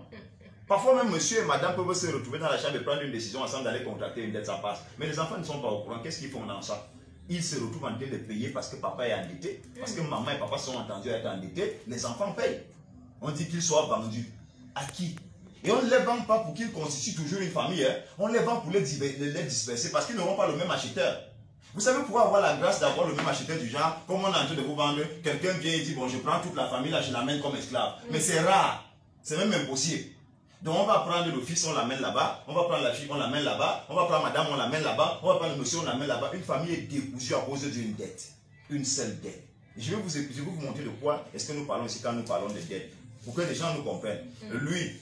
Parfois, même monsieur et madame peuvent se retrouver dans la chambre et prendre une décision ensemble d'aller contracter une dette, ça passe. Mais les enfants ne sont pas au courant. Qu'est-ce qu'ils font dans ça? Ils se retrouvent en train de payer parce que papa est endetté. Parce que maman et papa sont entendus à être endettés. Les enfants payent. On dit qu'ils soient vendus. À qui? Et on ne les vend pas pour qu'ils constituent toujours une famille. Hein. On les vend pour les disperser parce qu'ils n'auront pas le même acheteur. Vous savez pourquoi avoir la grâce d'avoir le même acheteur du genre, comme on est en train de vous vendre, quelqu'un vient et dit, bon, je prends toute la famille, là, je l'amène comme esclave. Mais c'est rare. C'est même impossible. Donc on va prendre le fils, on l'amène là-bas. On va prendre la fille, on l'amène là-bas. On va prendre madame, on l'amène là-bas. On va prendre le monsieur, on l'amène là-bas. Une famille est décousue à cause d'une dette. Une seule dette. Et je vais vous montrer de quoi est-ce que nous parlons ici quand nous parlons de dette. Pour que les gens nous comprennent. Lui,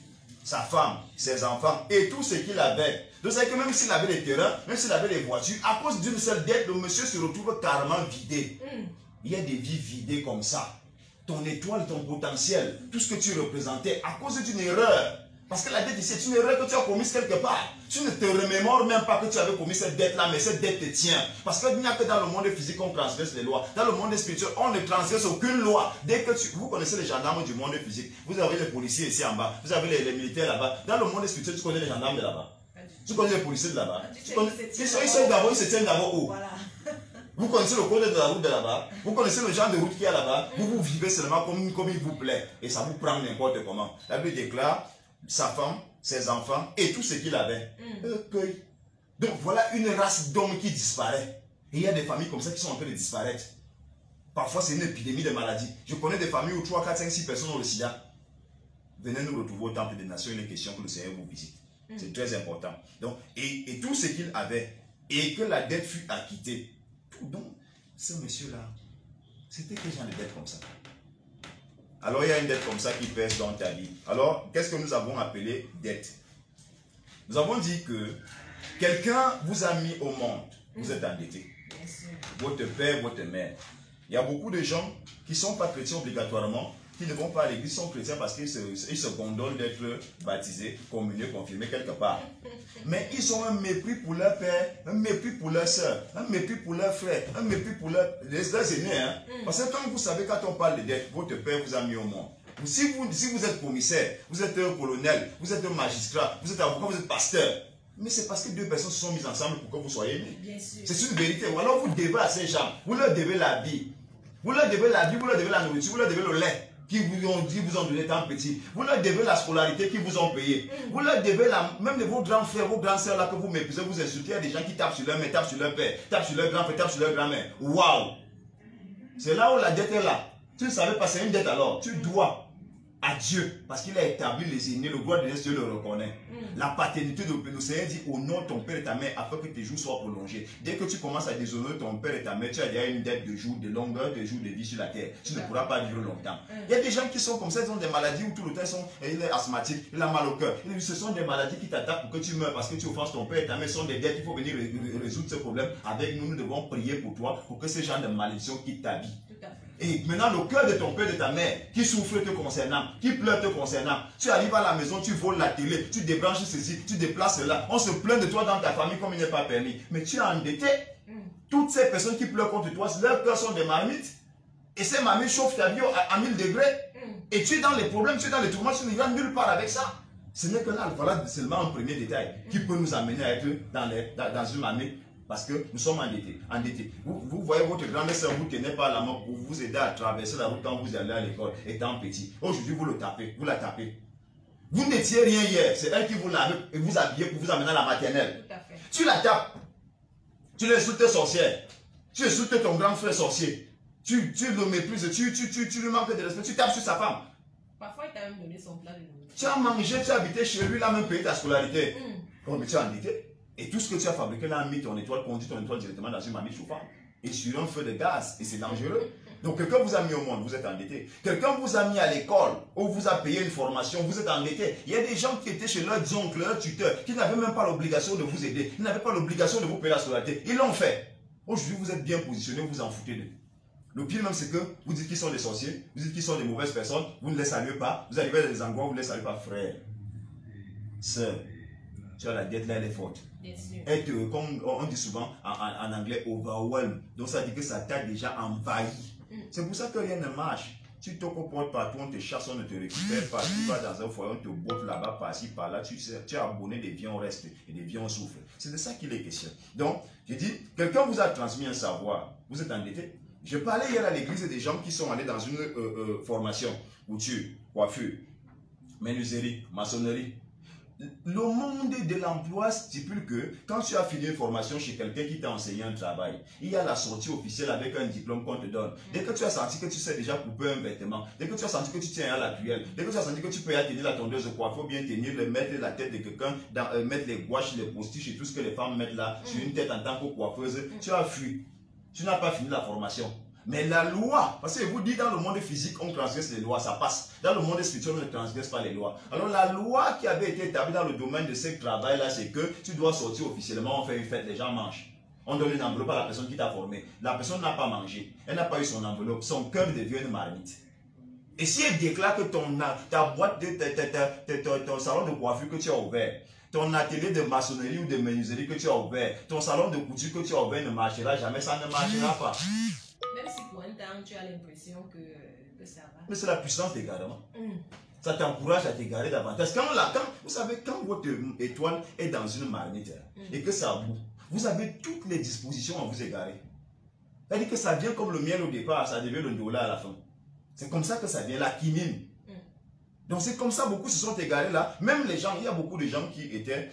sa femme, ses enfants et tout ce qu'il avait. Donc, c'est que même s'il avait des terrains, même s'il avait des voitures, à cause d'une seule dette, le monsieur se retrouve carrément vidé. Il y a des vies vidées comme ça. Ton étoile, ton potentiel, tout ce que tu représentais, à cause d'une erreur. Parce que la dette ici, c'est une erreur que tu as commise quelque part. Tu ne te remémores même pas que tu avais commis cette dette-là, mais cette dette te tient. Parce qu'il n'y a que dans le monde physique qu'on transgresse les lois. Dans le monde spirituel, on ne transgresse aucune loi. Dès que vous connaissez les gendarmes du monde physique, vous avez les policiers ici en bas, vous avez les militaires là-bas. Dans le monde spirituel, tu connais les gendarmes de là-bas. Tu connais les policiers de là-bas. Ils se tiennent d'abord où? Voilà. Vous connaissez le code de la route de là-bas. Vous connaissez le genre de route qu'il y a là-bas. Vous vivez seulement comme il vous plaît. Et ça vous prend n'importe comment. La Bible déclare sa femme, ses enfants et tout ce qu'il avait. Donc voilà une race d'hommes qui disparaît. Et il y a des familles comme ça qui sont en train de disparaître. Parfois c'est une épidémie de maladies. Je connais des familles où 3, 4, 5, 6 personnes ont le sida. Venez nous retrouver au temple des nations, il est question que le Seigneur vous visite. C'est très important. Donc, et tout ce qu'il avait, et que la dette fut acquittée. Donc, ce monsieur-là, c'était quel genre de dette comme ça? Alors, il y a une dette comme ça qui pèse dans ta vie. Alors, qu'est-ce que nous avons appelé dette? Nous avons dit que quelqu'un vous a mis au monde. Vous êtes endetté. Votre père, votre mère. Il y a beaucoup de gens qui ne sont pas chrétiens obligatoirement, qui ne vont pas à l'église, sont chrétiens parce qu'ils se gondolent d'être baptisés, communiés, confirmés quelque part. Mais ils ont un mépris pour leur père, un mépris pour leur soeur, un mépris pour leur frère, un mépris pour leurs aînés. Hein? Parce que quand vous savez, quand on parle de dette, votre père vous a mis au monde. Si vous êtes commissaire, vous êtes un colonel, vous êtes un magistrat, vous êtes avocat, vous êtes pasteur, Mais c'est parce que deux personnes se sont mises ensemble pour que vous soyez nés. Bien sûr. C'est une vérité. Ou alors vous devez à ces gens, vous leur devez la vie. Vous leur devez la vie, vous leur devez la nourriture, vous leur devez le lait qui vous ont donné tant petit. Vous leur devez la scolarité qu'ils vous ont payé. Vous leur devez même de vos grands frères, vos grands sœurs là que vous méprisez, vous insultez. Il y a des gens qui tapent sur leur mère, tapent sur leur père, tapent sur leur grand frère, tapent sur leur grand-mère. Waouh! C'est là où la dette est là. Tu ne savais pas, c'est une dette alors. Tu dois à Dieu, parce qu'il a établi les aînés, le droit de Dieu le reconnaît. La paternité de le Seigneur dit honore ton père et ta mère afin que tes jours soient prolongés. Dès que tu commences à déshonorer ton père et ta mère, tu as déjà une dette de jours, de longueur de jours de vie sur la terre. Tu ne pourras pas vivre longtemps. Il y a des gens qui sont comme ça, ils ont des maladies où tout le temps il est asthmatique, il a mal au cœur. Ce sont des maladies qui t'attaquent pour que tu meurs parce que tu offenses ton père et ta mère. Ce sont des dettes, il faut venir résoudre ce problème avec nous. Nous devons prier pour toi pour que ces gens de malédiction quittent ta vie. Et maintenant, le cœur de ton père et de ta mère qui souffre te concernant, qui pleure te concernant, tu arrives à la maison, tu voles la télé, tu débranches ceci, tu déplaces cela. On se plaint de toi dans ta famille comme il n'est pas permis. Mais tu es endetté. Toutes ces personnes qui pleurent contre toi, leurs cœurs sont des marmites. Et ces marmites chauffent ta vie à 1000 degrés. Et tu es dans les problèmes, tu es dans les tourments, tu ne vas nulle part avec ça. Ce n'est que là, voilà seulement un premier détail qui peut nous amener à être dans une marmite. Parce que nous sommes endettés. Vous voyez votre grande sœur, vous ne tenez pas la main pour vous aider à traverser la route quand vous allez à l'école, étant petit. Aujourd'hui, vous le tapez, vous la tapez. Vous n'étiez rien hier, c'est elle qui vous lave et vous habille pour vous amener à la maternelle. Tout à fait. Tu la tapes. Tu l'insultes sorcière. Tu insultes ton grand frère sorcier. Tu le méprises, tu lui manques de respect, tu tapes sur sa femme. Parfois, il t'a même donné son plat de nourriture. Tu as mangé, tu as habité chez lui, il a même payé ta scolarité. Oh, mais tu es endetté. Et tout ce que tu as fabriqué là, mis ton étoile, conduit ton étoile directement dans une marmite chauffante. Et sur un feu de gaz. Et c'est dangereux. Donc quelqu'un vous a mis au monde, vous êtes endetté. Quelqu'un vous a mis à l'école, ou vous a payé une formation, vous êtes endetté. Il y a des gens qui étaient chez leurs oncles, leurs tuteurs, qui n'avaient même pas l'obligation de vous aider. Ils n'avaient pas l'obligation de vous payer la scolarité. Ils l'ont fait. Aujourd'hui, vous êtes bien positionné, vous en foutez d'eux. Le pire même, c'est que vous dites qu'ils sont des sorciers, vous dites qu'ils sont des mauvaises personnes, vous ne les saluez pas, vous arrivez dans des endroits, vous ne les saluez pas, frère, sœur. Tu as la dette là, elle est forte. Être, comme on dit souvent en anglais, overwhelmed. Donc ça dit que ça t'a déjà envahi. C'est pour ça que rien ne marche. Tu te comportes partout, on te chasse, on ne te récupère pas. Tu vas dans un foyer, on te botte là-bas, par-ci, par-là. Tu es abonné, des vies on reste et des vies on souffre. C'est de ça qu'il est question. Donc, je dis, quelqu'un vous a transmis un savoir, vous êtes endetté. Je parlais hier à l'église des gens qui sont allés dans une formation, couture, coiffure, menuiserie, maçonnerie. Le monde de l'emploi stipule que quand tu as fini une formation chez quelqu'un qui t'a enseigné un travail, il y a la sortie officielle avec un diplôme qu'on te donne. Dès que tu as senti que tu sais déjà couper un vêtement, dès que tu as senti que tu tiens à la cuillère, dès que tu as senti que tu peux tenir la tondeuse de coiffure, bien tenir, mettre la tête de quelqu'un, mettre les gouaches, les postiches et tout ce que les femmes mettent là sur une tête en tant que coiffeuse, tu as fui. Tu n'as pas fini la formation. Mais la loi, parce que je vous dis, dans le monde physique, on transgresse les lois, ça passe. Dans le monde spirituel, on ne transgresse pas les lois. Alors la loi qui avait été établie dans le domaine de ce travail-là, c'est que tu dois sortir officiellement, on fait une fête, les gens mangent. On donne une enveloppe à la personne qui t'a formé. La personne n'a pas mangé, elle n'a pas eu son enveloppe, son cœur devient une marmite. Et si elle déclare que ta boîte, ton salon de coiffure que tu as ouvert, ton atelier de maçonnerie ou de menuiserie que tu as ouvert, ton salon de couture que tu as ouvert ne marchera jamais, ça ne marchera pas. Même si pour un temps, tu as l'impression que ça va. Mais c'est la puissance d'égarement. Ça t'encourage à t'égarer davantage. Vous savez, quand votre étoile est dans une marmite et que ça boue, vous avez toutes les dispositions à vous égarer. C'est-à-dire que ça vient comme le miel au départ, ça devient le ndola à la fin. C'est comme ça que ça vient, la quinine. Donc c'est comme ça, beaucoup se sont égarés là. Même les gens, il y a beaucoup de gens qui étaient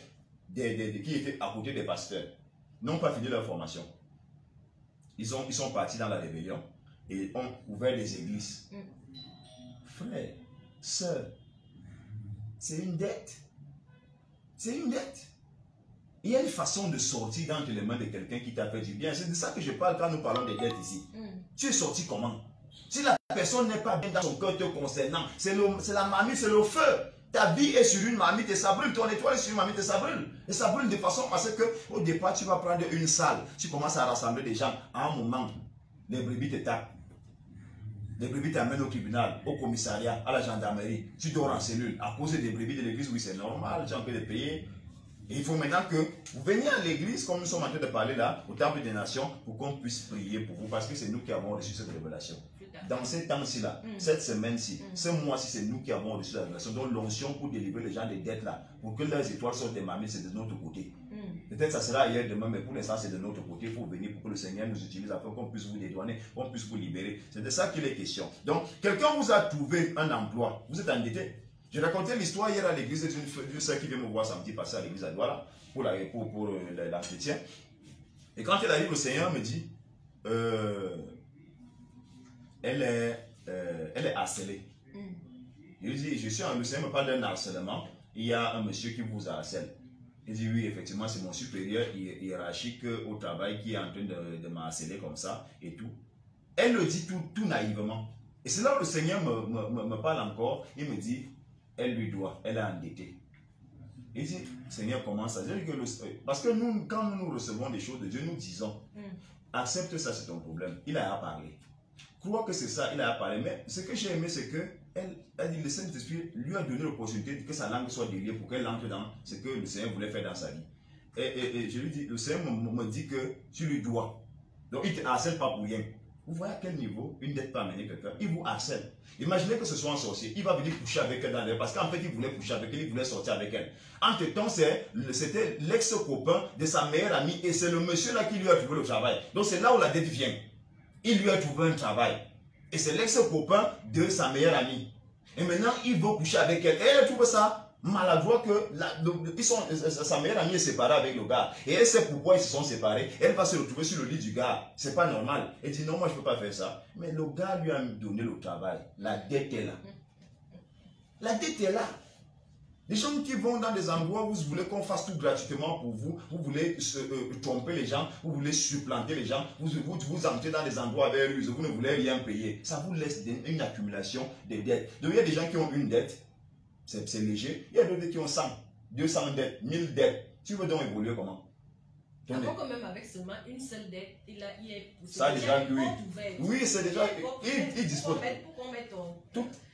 à côté des pasteurs, n'ont pas fini leur formation. Ils sont partis dans la rébellion et ont ouvert des églises. Frère, sœur, c'est une dette. C'est une dette. Il y a une façon de sortir d'entre les mains de quelqu'un qui t'a fait du bien. C'est de ça que je parle quand nous parlons des dettes ici. Tu es sorti comment? Si la personne n'est pas bien dans son cœur te concernant, c'est la marmite, c'est le feu. Ta vie est sur une marmite et ça brûle. Ton étoile est sur une marmite et ça brûle. Et ça brûle de façon à ce qu'au départ, tu vas prendre une salle. Tu commences à rassembler des gens. À un moment, les brebis te tapent. Les brebis t'amènent au tribunal, au commissariat, à la gendarmerie. Tu dors en cellule. À cause des brebis de l'église, oui, c'est normal. Tu as envie de payer. Et il faut maintenant que vous veniez à l'église, comme nous sommes en train de parler là, au temple des nations, pour qu'on puisse prier pour vous. Parce que c'est nous qui avons reçu cette révélation. dans ces temps-ci là, cette semaine-ci, ce mois-ci, c'est nous qui avons reçu la révélation. Donc l'onction pour délivrer les gens des dettes là, pour que leurs étoiles sortent des mamies, c'est de notre côté. Peut-être ça sera hier, demain, mais pour l'instant, c'est de notre côté. Il faut venir pour que le Seigneur nous utilise afin qu'on puisse vous dédouaner, qu'on puisse vous libérer. C'est de ça qu'il est question. Donc, quelqu'un vous a trouvé un emploi, vous êtes endetté. J'ai raconté l'histoire hier à l'église d'une sœur qui vient me voir samedi passer à l'église à Douala pour l'entretien. Et quand elle arrive, le Seigneur me dit, elle est harcelée. Je lui dis, le Seigneur me parle d'un harcèlement. Il y a un monsieur qui vous harcèle. Il dit, oui, effectivement, c'est mon supérieur hiérarchique au travail qui est en train de me harceler comme ça et tout. Elle le dit tout naïvement. Et c'est là où le Seigneur me parle encore. Il me dit, elle lui doit, elle est endettée. Il dit, Seigneur, comment ça? Parce que nous, quand nous recevons des choses de Dieu, nous disons, accepte ça, c'est ton problème. Il a à parler. Crois que c'est ça, il a à parler. Mais ce que j'ai aimé, c'est que elle dit, le Saint-Esprit lui a donné l'opportunité que sa langue soit déliée pour qu'elle entre dans ce que le Seigneur voulait faire dans sa vie. Et je lui dis, le Seigneur me dit que tu lui dois. Donc il ne te harcèle pas pour rien. Vous voyez à quel niveau une dette peut amener quelqu'un? Il vous harcèle. Imaginez que ce soit un sorcier. Il va venir coucher avec elle dans l'air parce qu'en fait, il voulait coucher avec elle, il voulait sortir avec elle. Entre-temps, c'était l'ex-copain de sa meilleure amie et c'est le monsieur là qui lui a trouvé le travail. Donc c'est là où la dette vient. Il lui a trouvé un travail. Et c'est l'ex-copain de sa meilleure amie. Et maintenant, il veut coucher avec elle. Et elle trouve ça maladroit que sa meilleure amie est séparée avec le gars. Et elle sait pourquoi ils se sont séparés. Elle va se retrouver sur le lit du gars. C'est pas normal. Elle dit non, moi je ne peux pas faire ça. Mais le gars lui a donné le travail. La dette est là. La dette est là. Les gens qui vont dans des endroits où vous voulez qu'on fasse tout gratuitement pour vous, vous voulez tromper les gens, vous voulez supplanter les gens, vous entrez dans des endroits avec eux, vous ne voulez rien payer. Ça vous laisse une accumulation de dettes. Donc il y a des gens qui ont une dette, c'est léger. Il y a d'autres qui ont 100, 200 dettes, 1000 dettes. Tu veux donc évoluer comment? Avant quand même avec seulement une seule dette, il est poussé. Ça déjà, oui. Oui, c'est déjà, il dispose. Pour qu'on mette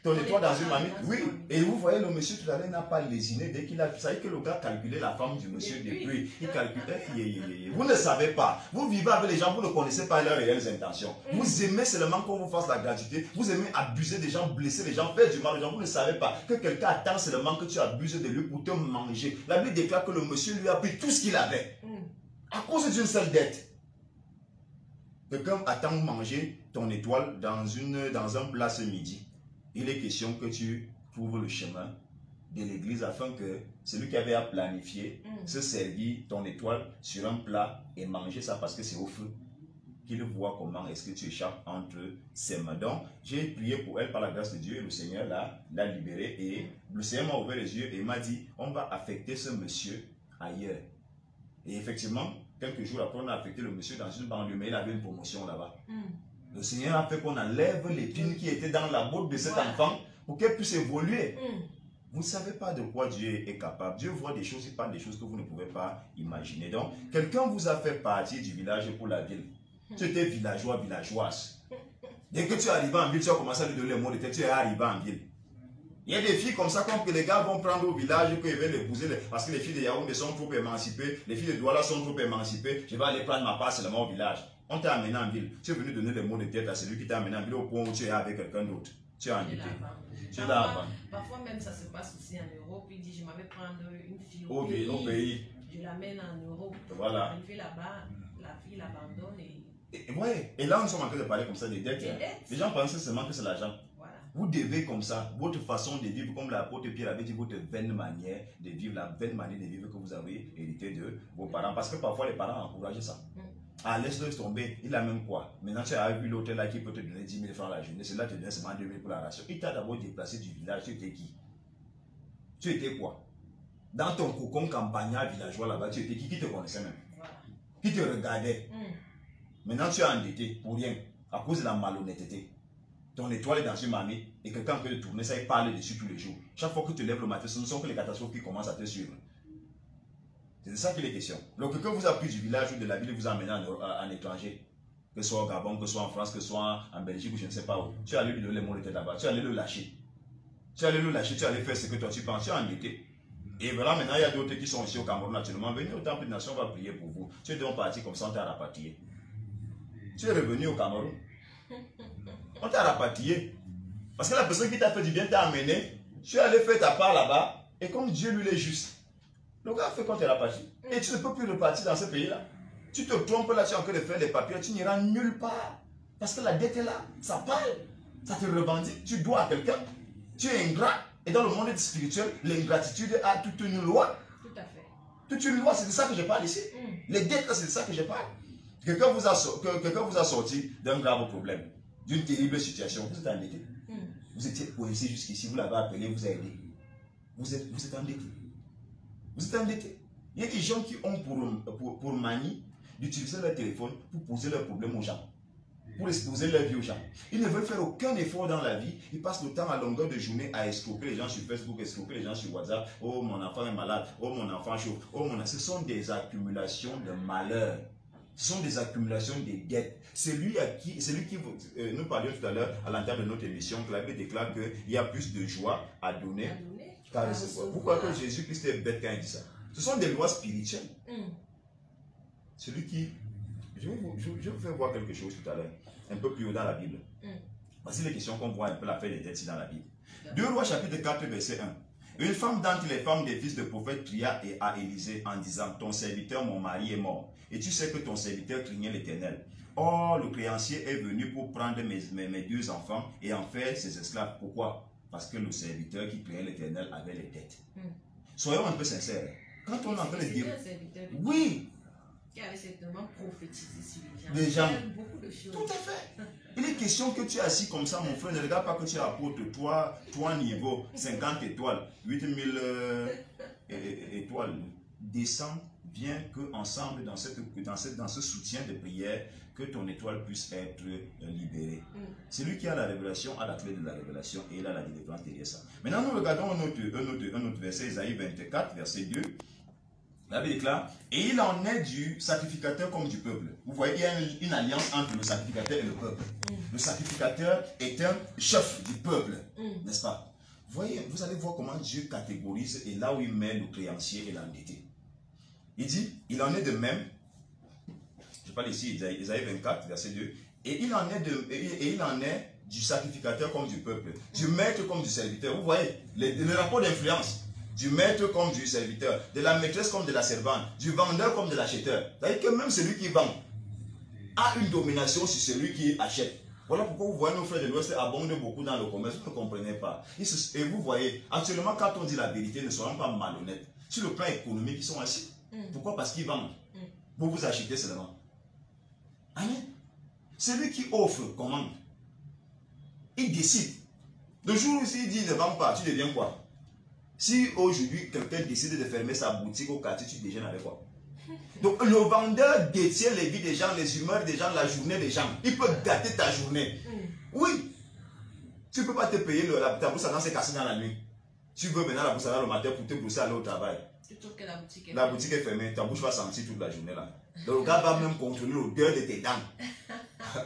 ton étoile dans une marmite, oui. Et vous voyez, le monsieur tout à l'heure n'a pas lésiné dès qu'il a. Vous savez que le gars calculait la femme du monsieur depuis. Il calculait. Vous ne savez pas. Vous vivez avec les gens, vous ne connaissez pas leurs réelles intentions. Vous aimez seulement qu'on vous fasse la gratuité. Vous aimez abuser des gens, blesser les gens, faire du mal aux gens. Vous ne savez pas que quelqu'un attend seulement que tu abuses de lui pour te manger. La Bible déclare que le monsieur lui a pris tout ce qu'il avait. À cause d'une seule dette. Quelqu'un attend manger ton étoile dans un plat ce midi. Il est question que tu trouves le chemin de l'église afin que celui qui avait à planifier se servir ton étoile sur un plat et manger ça parce que c'est au feu. Qu'il voit comment est-ce que tu échappes entre ses mains. Donc, j'ai prié pour elle par la grâce de Dieu et le Seigneur l'a libérée. Et le Seigneur m'a ouvert les yeux et m'a dit, on va affecter ce monsieur ailleurs. Et effectivement, quelques jours après, on a affecté le monsieur dans une banlieue, mais il avait une promotion là-bas. Le Seigneur a fait qu'on enlève l'épine qui était dans la bouche de cet enfant pour qu'elle puisse évoluer. Vous ne savez pas de quoi Dieu est capable. Dieu voit des choses, il parle des choses que vous ne pouvez pas imaginer. Donc, quelqu'un vous a fait partie du village pour la ville. Tu étais villageois, villageoise. Dès que tu es arrivé en ville, tu as commencé à lui donner les mots de tête, tu es arrivé en ville. Il y a des filles comme ça, comme que les gars vont prendre au village, qu'ils veulent l'épouser, parce que les filles de Yaoundé sont trop émancipées, les filles de Douala sont trop émancipées, je vais aller prendre ma part seulement au village. On t'a amené en ville, tu es venu donner les mots de tête à celui qui t'a amené en ville au point où tu es avec quelqu'un d'autre. Tu es endetté. Tu es là-bas. Parfois même ça se passe aussi en Europe, il dit je m'avais prendre une fille au pays. Je l'amène en Europe. Voilà. Elle fait là-bas, la fille l'abandonne et là, nous sommes en train de parler comme ça des dettes. Les gens pensent seulement que c'est l'argent. Voilà. Vous devez comme ça, votre façon de vivre, comme l'apôtre Pierre avait dit, votre vaine manière de vivre, la vaine manière de vivre que vous avez hérité de vos parents. Parce que parfois, les parents encouragent ça. Ah, laisse-le tomber, il a même quoi? Maintenant, tu as vu l'autre là qui peut te donner 10 000 francs la journée, celui-là te donne seulement 2 000 pour la ration. Il t'a d'abord déplacé du village, tu étais qui? Tu étais quoi? Dans ton cocon campagnard villageois là-bas, tu étais qui te connaissait même? Voilà. Qui te regardait? Maintenant, tu es endetté pour rien, à cause de la malhonnêteté. Ton étoile est dans une marmite et quelqu'un peut te tourner ça et parler dessus tous les jours. Chaque fois que tu te lèves le matin, ce ne sont que les catastrophes qui commencent à te suivre. C'est de ça qu'il est question. Donc, quelqu'un vous a pris du village ou de la ville et vous a amené en étranger, que ce soit au Gabon, que ce soit en France, que ce soit en Belgique ou je ne sais pas où. Tu allais lui donner les mots de tête là-bas, tu allais le lâcher. Tu allais le lâcher, tu allais faire ce que toi tu penses, tu es endetté. Et voilà, maintenant il y a d'autres qui sont ici au Cameroun naturellement. Venez au temple de nation, on va prier pour vous. Tu es donc parti comme ça, on t'a rapatrié. Tu es revenu au Cameroun. On t'a rapatrié. Parce que la personne qui t'a fait du bien t'a amené. Tu es allé faire ta part là-bas. Et comme Dieu lui est juste. Le gars fait qu'on t'est rapatrié. Et tu ne peux plus repartir dans ce pays-là. Tu te trompes là, tu es en train de faire les papiers. Tu n'iras nulle part. Parce que la dette est là. Ça parle. Ça te revendique. Tu dois à quelqu'un. Tu es ingrat. Et dans le monde spirituel, l'ingratitude a toute une loi. Tout à fait. Toute une loi, c'est de ça que je parle ici. Les dettes, c'est de ça que je parle. Quelqu'un vous a sorti d'un grave problème, d'une terrible situation. Vous êtes endetté. Vous étiez coincé jusqu'ici, vous l'avez appelé, vous a aidé. Vous êtes endetté. Vous êtes endetté. Il y a des gens qui ont pour manie d'utiliser leur téléphone pour poser leurs problèmes aux gens. Pour exposer leur vie aux gens. Ils ne veulent faire aucun effort dans la vie. Ils passent le temps à longueur de journée à escroquer les gens sur Facebook, escroquer les gens sur WhatsApp. Oh, mon enfant est malade. Oh, mon enfant chauffe. Oh, mon enfant. Ce sont des accumulations de malheur. Ce sont des accumulations de dettes. Celui qui nous parlions tout à l'heure à l'entame de notre émission, que la Bible déclare qu'il y a plus de joie à donner qu'à recevoir. Pourquoi que Jésus-Christ est bête quand il dit ça? Ce sont des lois spirituelles. Celui qui... Je vais vous faire voir quelque chose tout à l'heure, un peu plus haut dans la Bible. Voici les questions qu'on voit un peu la fête des dettes dans la Bible. 2 Rois chapitre 4 verset 1. Une femme d'entre les femmes des fils de prophètes pria à Élisée en disant: ton serviteur, mon mari, est mort. Et tu sais que ton serviteur craignait l'Éternel. Or, le créancier est venu pour prendre mes 2 enfants et en faire ses esclaves. Pourquoi? Parce que le serviteur qui craignait l'Éternel avait les dettes. Soyons un peu sincères. Quand on est en train de dire... Oui! Qui avait certainement prophétisé sur les gens. Des gens. Beaucoup de choses. Tout à fait. Il est question que tu es assis comme ça, mon frère. Ne regarde pas que tu es apôtre. Toi niveau, 50 étoiles, 8000 étoiles. Descends, viens qu'ensemble, dans ce soutien de prière, que ton étoile puisse être libérée. Celui qui a la révélation a la clé de la révélation et il a la délivrance derrière ça. Maintenant, nous regardons un autre verset, Isaïe 24, verset 2. La Bible déclare, et il en est du sacrificateur comme du peuple. Vous voyez, il y a une alliance entre le sacrificateur et le peuple. Le sacrificateur est un chef du peuple, n'est-ce pas? Voyez, vous allez voir comment Dieu catégorise et là où il met le créancier et l'endetté. Il dit, il en est de même, je parle ici Isaïe 24, verset 2, et il en est du sacrificateur comme du peuple, du maître comme du serviteur. Vous voyez, le rapport d'influence. Du maître comme du serviteur, de la maîtresse comme de la servante, du vendeur comme de l'acheteur. C'est-à-dire que même celui qui vend a une domination sur celui qui achète. Voilà pourquoi vous voyez nos frères de l'Ouest abondent beaucoup dans le commerce, vous ne comprenez pas. Et vous voyez, actuellement quand on dit la vérité, ne soyons pas malhonnêtes. Sur le plan économique, ils sont assis. Pourquoi? Parce qu'ils vendent. Pour vous acheter seulement. Amen. Celui qui offre commande. Il décide. Le jour où il dit ne vends pas, tu deviens quoi? Si aujourd'hui quelqu'un décide de fermer sa boutique au quartier, tu déjeunes avec quoi? Donc le vendeur détient les vies des gens, les humeurs des gens, la journée des gens. Il peut gâter ta journée. Oui. Tu ne peux pas te payer ta bourse à dents s'est cassée dans la nuit. Tu veux maintenant la bourse à dents le matin pour te brosser aller au travail. Tu trouves que la boutique est fermée, ta bouche va sentir toute la journée là. Le gars va même contrôler l'odeur de tes dents.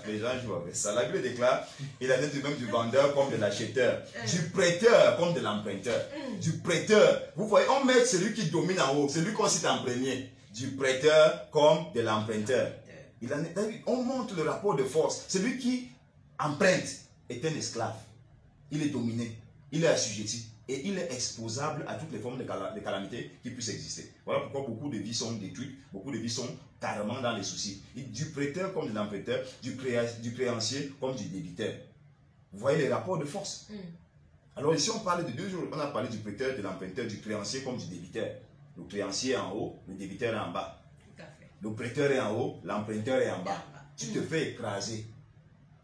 Les gens jouent avec ça. La Bible déclare, il en est du même du vendeur comme de l'acheteur, du prêteur comme de l'emprunteur. Du prêteur, vous voyez, on met celui qui domine en haut, celui qu'on cite en premier. Du prêteur comme de l'emprunteur. On montre le rapport de force. Celui qui emprunte est un esclave. Il est dominé, il est assujetti. Et il est exposable à toutes les formes de calamités qui puissent exister. Voilà pourquoi beaucoup de vies sont détruites, beaucoup de vies sont carrément dans les soucis. Du prêteur comme de l'emprunteur, du créancier comme du débiteur. Vous voyez les rapports de force. Alors ici on parle de 2 jours, on a parlé du prêteur, de l'emprunteur, du créancier comme du débiteur. Le créancier est en haut, le débiteur est en bas. Le prêteur est en haut, l'emprunteur est en bas. Tu te fais écraser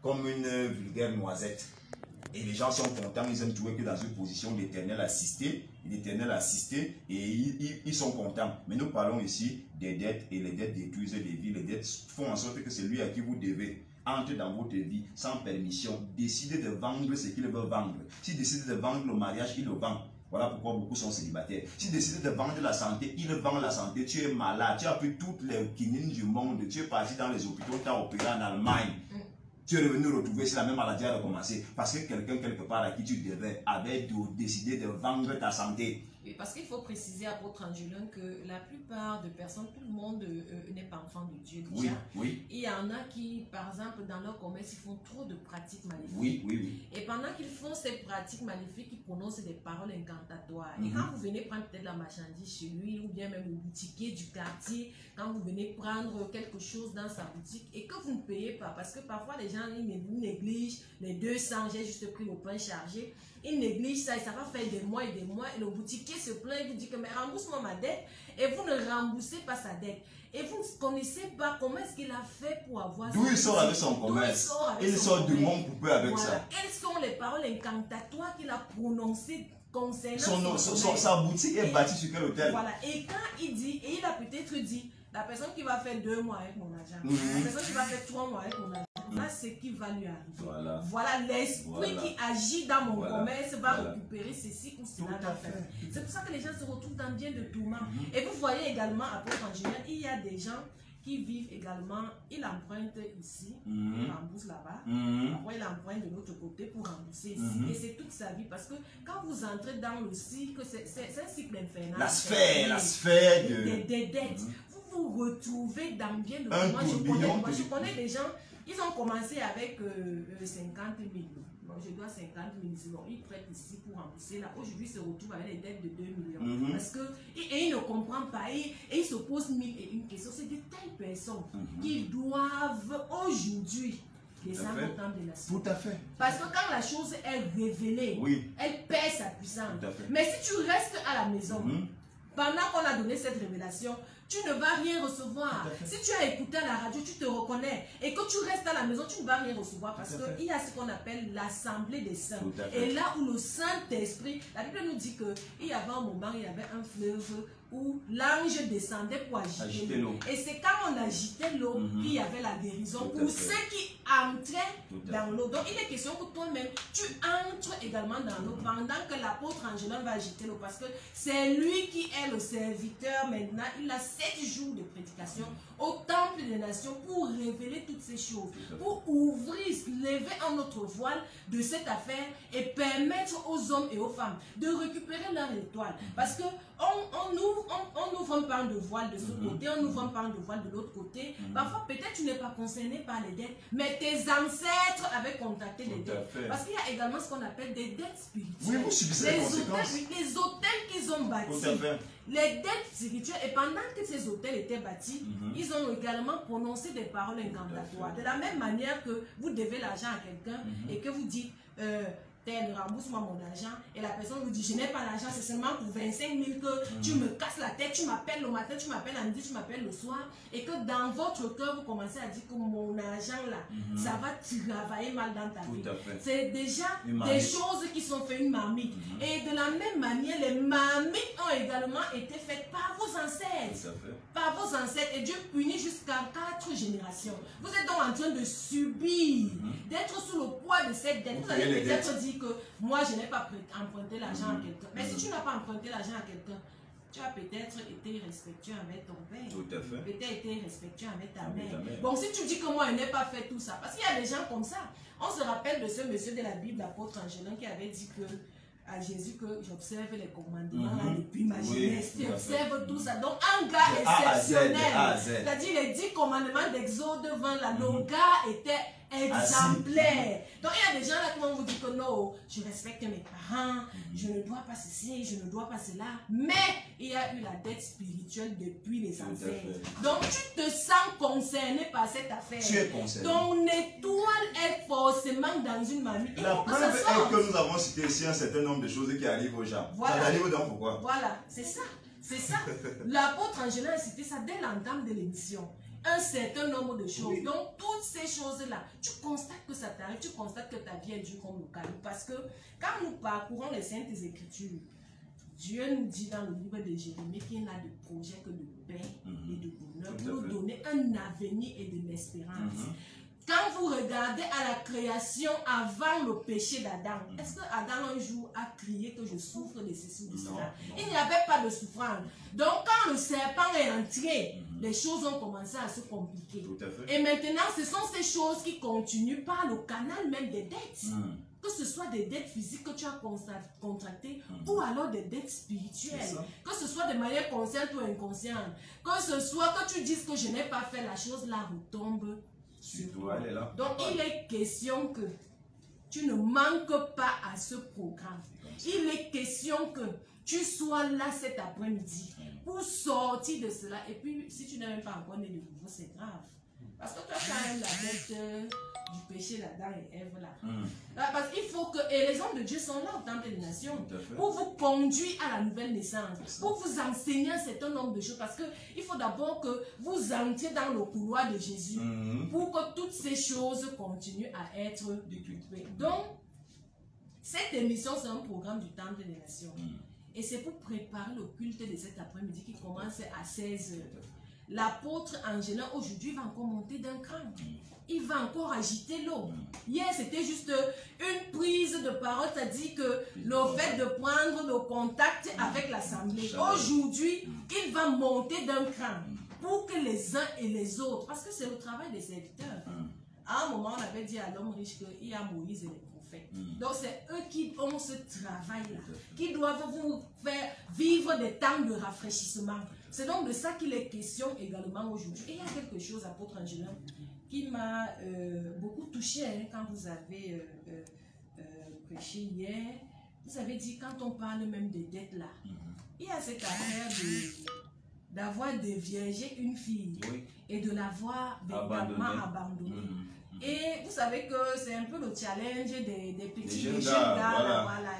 comme une vulgaire noisette. Et les gens sont contents, ils aiment jouer que dans une position d'Éternel assisté. Et ils sont contents. Mais nous parlons ici des dettes et les dettes détruisent les vies. Les dettes font en sorte que celui à qui vous devez entre dans votre vie sans permission, décide de vendre ce qu'il veut vendre. S'il décide de vendre le mariage, il le vend. Voilà pourquoi beaucoup sont célibataires. S'il décide de vendre la santé, il vend la santé. Tu es malade, tu as pris toutes les quinines du monde, tu es parti dans les hôpitaux, tu as opéré en Allemagne. Tu es revenu retrouver si la même maladie a recommencé parce que quelqu'un quelque part à qui tu devais avait décidé de vendre ta santé. Oui, parce qu'il faut préciser, apôtre Angelin, que la plupart de personnes, tout le monde n'est pas enfant de Dieu déjà. Oui, oui. Il y en a qui, par exemple, dans leur commerce, ils font trop de pratiques maléfiques. Oui, oui, oui. Et pendant qu'ils font ces pratiques magnifiques, ils prononcent des paroles incantatoires. Et Mhm. quand vous venez prendre peut-être la marchandise chez lui, ou bien même au boutiquier du quartier, quand vous venez prendre quelque chose dans sa boutique et que vous ne payez pas, parce que parfois les gens ils négligent les 200, j'ai juste pris le pain chargé, ils négligent ça et ça va faire des mois et le boutiquier se plaint, il vous dit que mais rembourse-moi ma dette, et vous ne remboursez pas sa dette. Et vous ne connaissez pas comment est-ce qu'il a fait pour avoir... D'où il sort avec son commerce. Il sort du monde poupée avec ça. Quelles sont les paroles incantatoires qu'il a prononcées concernant sa boutique est bâtie sur quel hôtel? Voilà. Et quand il dit, et il a peut-être dit, la personne qui va faire 2 mois avec mon argent, Mhm. la personne qui va faire 3 mois avec mon argent, là, c'est qui va lui arriver. Voilà. Voilà, l'esprit qui agit dans mon commerce va récupérer ceci ou cela. Tout à fait. C'est pour ça que les gens se retrouvent dans bien de tourments. Et vous voyez également, après en général, il y a des gens qui vivent également, ils empruntent ici, ils remboursent là-bas, après ils empruntent de l'autre côté pour rembourser ici. Et c'est toute sa vie parce que quand vous entrez dans le cycle, c'est un cycle infernal. La sphère des dettes. Vous vous retrouvez dans bien de Un moi, tourbillon je connais des gens, ils ont commencé avec 50 000. Bon, je dois 50 000 ici. Bon, ils prêtent ici pour rembourser. Là, aujourd'hui, ils se retrouvent avec des dettes de 2 millions. Parce que, et ils ne comprennent pas. Et ils se posent 1001 questions. C'est de telles personnes qui doivent aujourd'hui descendre au temps de la suite. Tout à fait. Parce que quand la chose est révélée, elle perd sa puissance. Mais si tu restes à la maison, pendant qu'on a donné cette révélation, tu ne vas rien recevoir. Si tu as écouté à la radio, tu te reconnais. Et que tu restes à la maison, tu ne vas rien recevoir. Parce qu'il y a ce qu'on appelle l'assemblée des saints. Et là où le Saint-Esprit, la Bible nous dit qu'il y avait un moment, il y avait un fleuve où l'ange descendait pour agiter l'eau. Et c'est quand on agitait l'eau qu'il y avait la guérison pour ceux qui entraient dans l'eau. Donc il est question que toi-même, tu entres également dans l'eau pendant que l'apôtre Angelin va agiter l'eau. Parce que c'est lui qui est le serviteur maintenant. Il a 7 jours de prédication au temple des nations pour révéler toutes ces choses. Pour ouvrir, lever un autre voile de cette affaire et permettre aux hommes et aux femmes de récupérer leur étoile. Parce que on ouvre un pan de voile de ce côté, on ouvre un pan de voile de l'autre côté. Parfois, peut-être tu n'es pas concerné par les dettes, mais tes ancêtres avaient contracté les dettes. Parce qu'il y a également ce qu'on appelle des dettes spirituelles. Oui, vous subissez les conséquences. Les hôtels qu'ils ont bâtis. Les dettes spirituelles, et pendant que ces hôtels étaient bâtis, ils ont également prononcé des paroles incantatoires. De la même manière que vous devez l'argent à quelqu'un et que vous dites rembourse-moi mon argent, et la personne vous dit je n'ai pas l'argent, c'est seulement pour 25 000 que tu me casses la tête, tu m'appelles le matin, tu m'appelles à midi, tu m'appelles le soir, et que dans votre cœur vous commencez à dire que mon argent là, ça va travailler mal dans ta vie. C'est déjà des choses qui sont faites, une marmite. Et de la même manière, les marmites ont également été faites par vos ancêtres. Par vos ancêtres, et Dieu punit jusqu'à 4 générations. Vous êtes donc en train de subir, d'être sous le poids de cette dette. Vous allez peut-être dire que moi je n'ai pas emprunté l'argent à quelqu'un. Mais si tu n'as pas emprunté l'argent à quelqu'un, tu as peut-être été respectueux avec ton père. Peut-être été respectueux avec ta mère. Bon, si tu dis que moi je n'ai pas fait tout ça, parce qu'il y a des gens comme ça. On se rappelle de ce monsieur de la Bible, l'apôtre Angelin, qui avait dit que à Jésus que j'observe les commandements là, depuis ma jeunesse. Tu observes tout ça. Donc un gars exceptionnel. C'est-à-dire les 10 commandements d'Exode 20 là, le gars était exemplaire. Donc il y a des gens là qui vont vous dire que non, je respecte mes parents, je ne dois pas ceci, je ne dois pas cela. Mais il y a eu la dette spirituelle depuis les ancêtres. Donc tu te sens concerné par cette affaire. Tu es concerné. Ton étoile est forcément dans une marmite. La preuve est que nous avons cité ici un certain nombre de choses qui arrivent aux gens. Ça arrive donc pourquoi? Voilà, c'est ça. C'est ça. L'apôtre Angelin a cité ça dès l'entame de l'émission. Un certain nombre de choses. Donc, toutes ces choses-là, tu constates que ça t'arrive, tu constates que ta vie est dure comme le caillou. Parce que quand nous parcourons les Saintes Écritures, Dieu nous dit dans le livre de Jérémie qu'il n'a de projet que de paix et de bonheur pour nous donner un avenir et de l'espérance. Quand vous regardez à la création avant le péché d'Adam, est-ce que Adam un jour a crié que je souffre de ceci ou de cela? Il n'y avait pas de souffrance. Donc quand le serpent est entré, les choses ont commencé à se compliquer. Et maintenant, ce sont ces choses qui continuent par le canal même des dettes. Que ce soit des dettes physiques que tu as contractées ou alors des dettes spirituelles. Que ce soit de manière consciente ou inconsciente. Que ce soit que tu dises que je n'ai pas fait la chose, la retombe sur toi. Donc il est question que tu ne manques pas à ce programme. Il est question que tu sois là cet après-midi pour sortir de cela. Et puis si tu n'as même pas encore né de nouveau, c'est grave. Parce que toi, tu as la dette du péché là-dedans et Ève là. Parce qu'il faut que, et les hommes de Dieu sont là au temple des nations pour vous conduire à la nouvelle naissance, pour vous enseigner un certain nombre de choses. Parce qu'il faut d'abord que vous entriez dans le couloir de Jésus pour que toutes ces choses continuent à être décupées. Donc, cette émission, c'est un programme du temple des nations. Et c'est pour préparer le culte de cet après-midi qui commence à 16 h. L'apôtre Angélin aujourd'hui va encore monter d'un cran. Il va encore agiter l'eau. Hier, c'était juste une prise de parole, c'est-à-dire que le fait de prendre le contact avec l'assemblée. Aujourd'hui, il va monter d'un cran pour que les uns et les autres, parce que c'est le travail des serviteurs. À un moment, on avait dit à l'homme riche qu'il y a Moïse et les prophètes. Donc, c'est eux qui ont ce travail-là, qui doivent vous faire vivre des temps de rafraîchissement. C'est donc de ça qu'il est question également aujourd'hui. Et il y a quelque chose, apôtre Angélin, qui m'a beaucoup touché quand vous avez prêché hier. Vous avez dit, quand on parle même des dettes là, il y a cette affaire d'avoir déviergé une fille et de l'avoir véritablement abandonnée. Et vous savez que c'est un peu le challenge des petits jeunes gars. Voilà.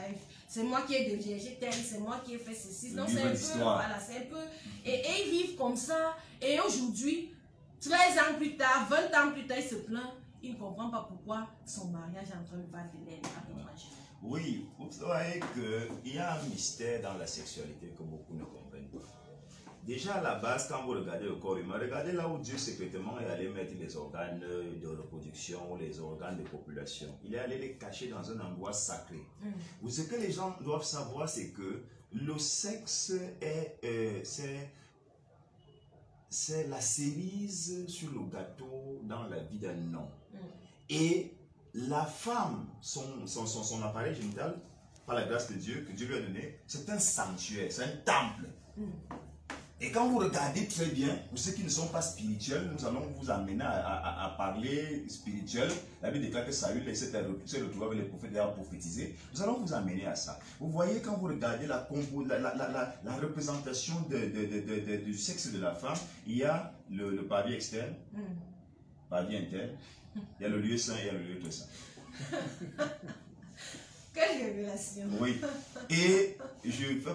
C'est moi qui ai déviégé tel, c'est moi qui ai fait ceci. Donc c'est un peu, voilà, c'est un peu. Et ils vivent comme ça. Et aujourd'hui, 13 ans plus tard, 20 ans plus tard, il se plaint. Il ne comprend pas pourquoi son mariage est en train de battre de l'aile. Oui, vous savez qu'il y a un mystère dans la sexualité que beaucoup ne comprennent pas. Déjà à la base, quand vous regardez le corps humain, regardez là où Dieu secrètement est allé mettre les organes de reproduction ou les organes de population. Il est allé les cacher dans un endroit sacré. Ce que les gens doivent savoir, c'est que le sexe c'est la cerise sur le gâteau dans la vie d'un homme. Et la femme, son appareil génital, par la grâce de Dieu, que Dieu lui a donné, c'est un sanctuaire, c'est un temple. Et quand vous regardez très bien, pour ceux qui ne sont pas spirituels, nous allons vous amener à parler spirituel. La Bible déclare que Saül s'est retrouvé avec les prophètes et a prophétisé. Nous allons vous amener à ça. Vous voyez quand vous regardez la représentation du sexe de la femme, il y a le pavé externe, pavé interne, il y a le lieu saint et il y a le lieu très saint. Quelle révélation! Oui, et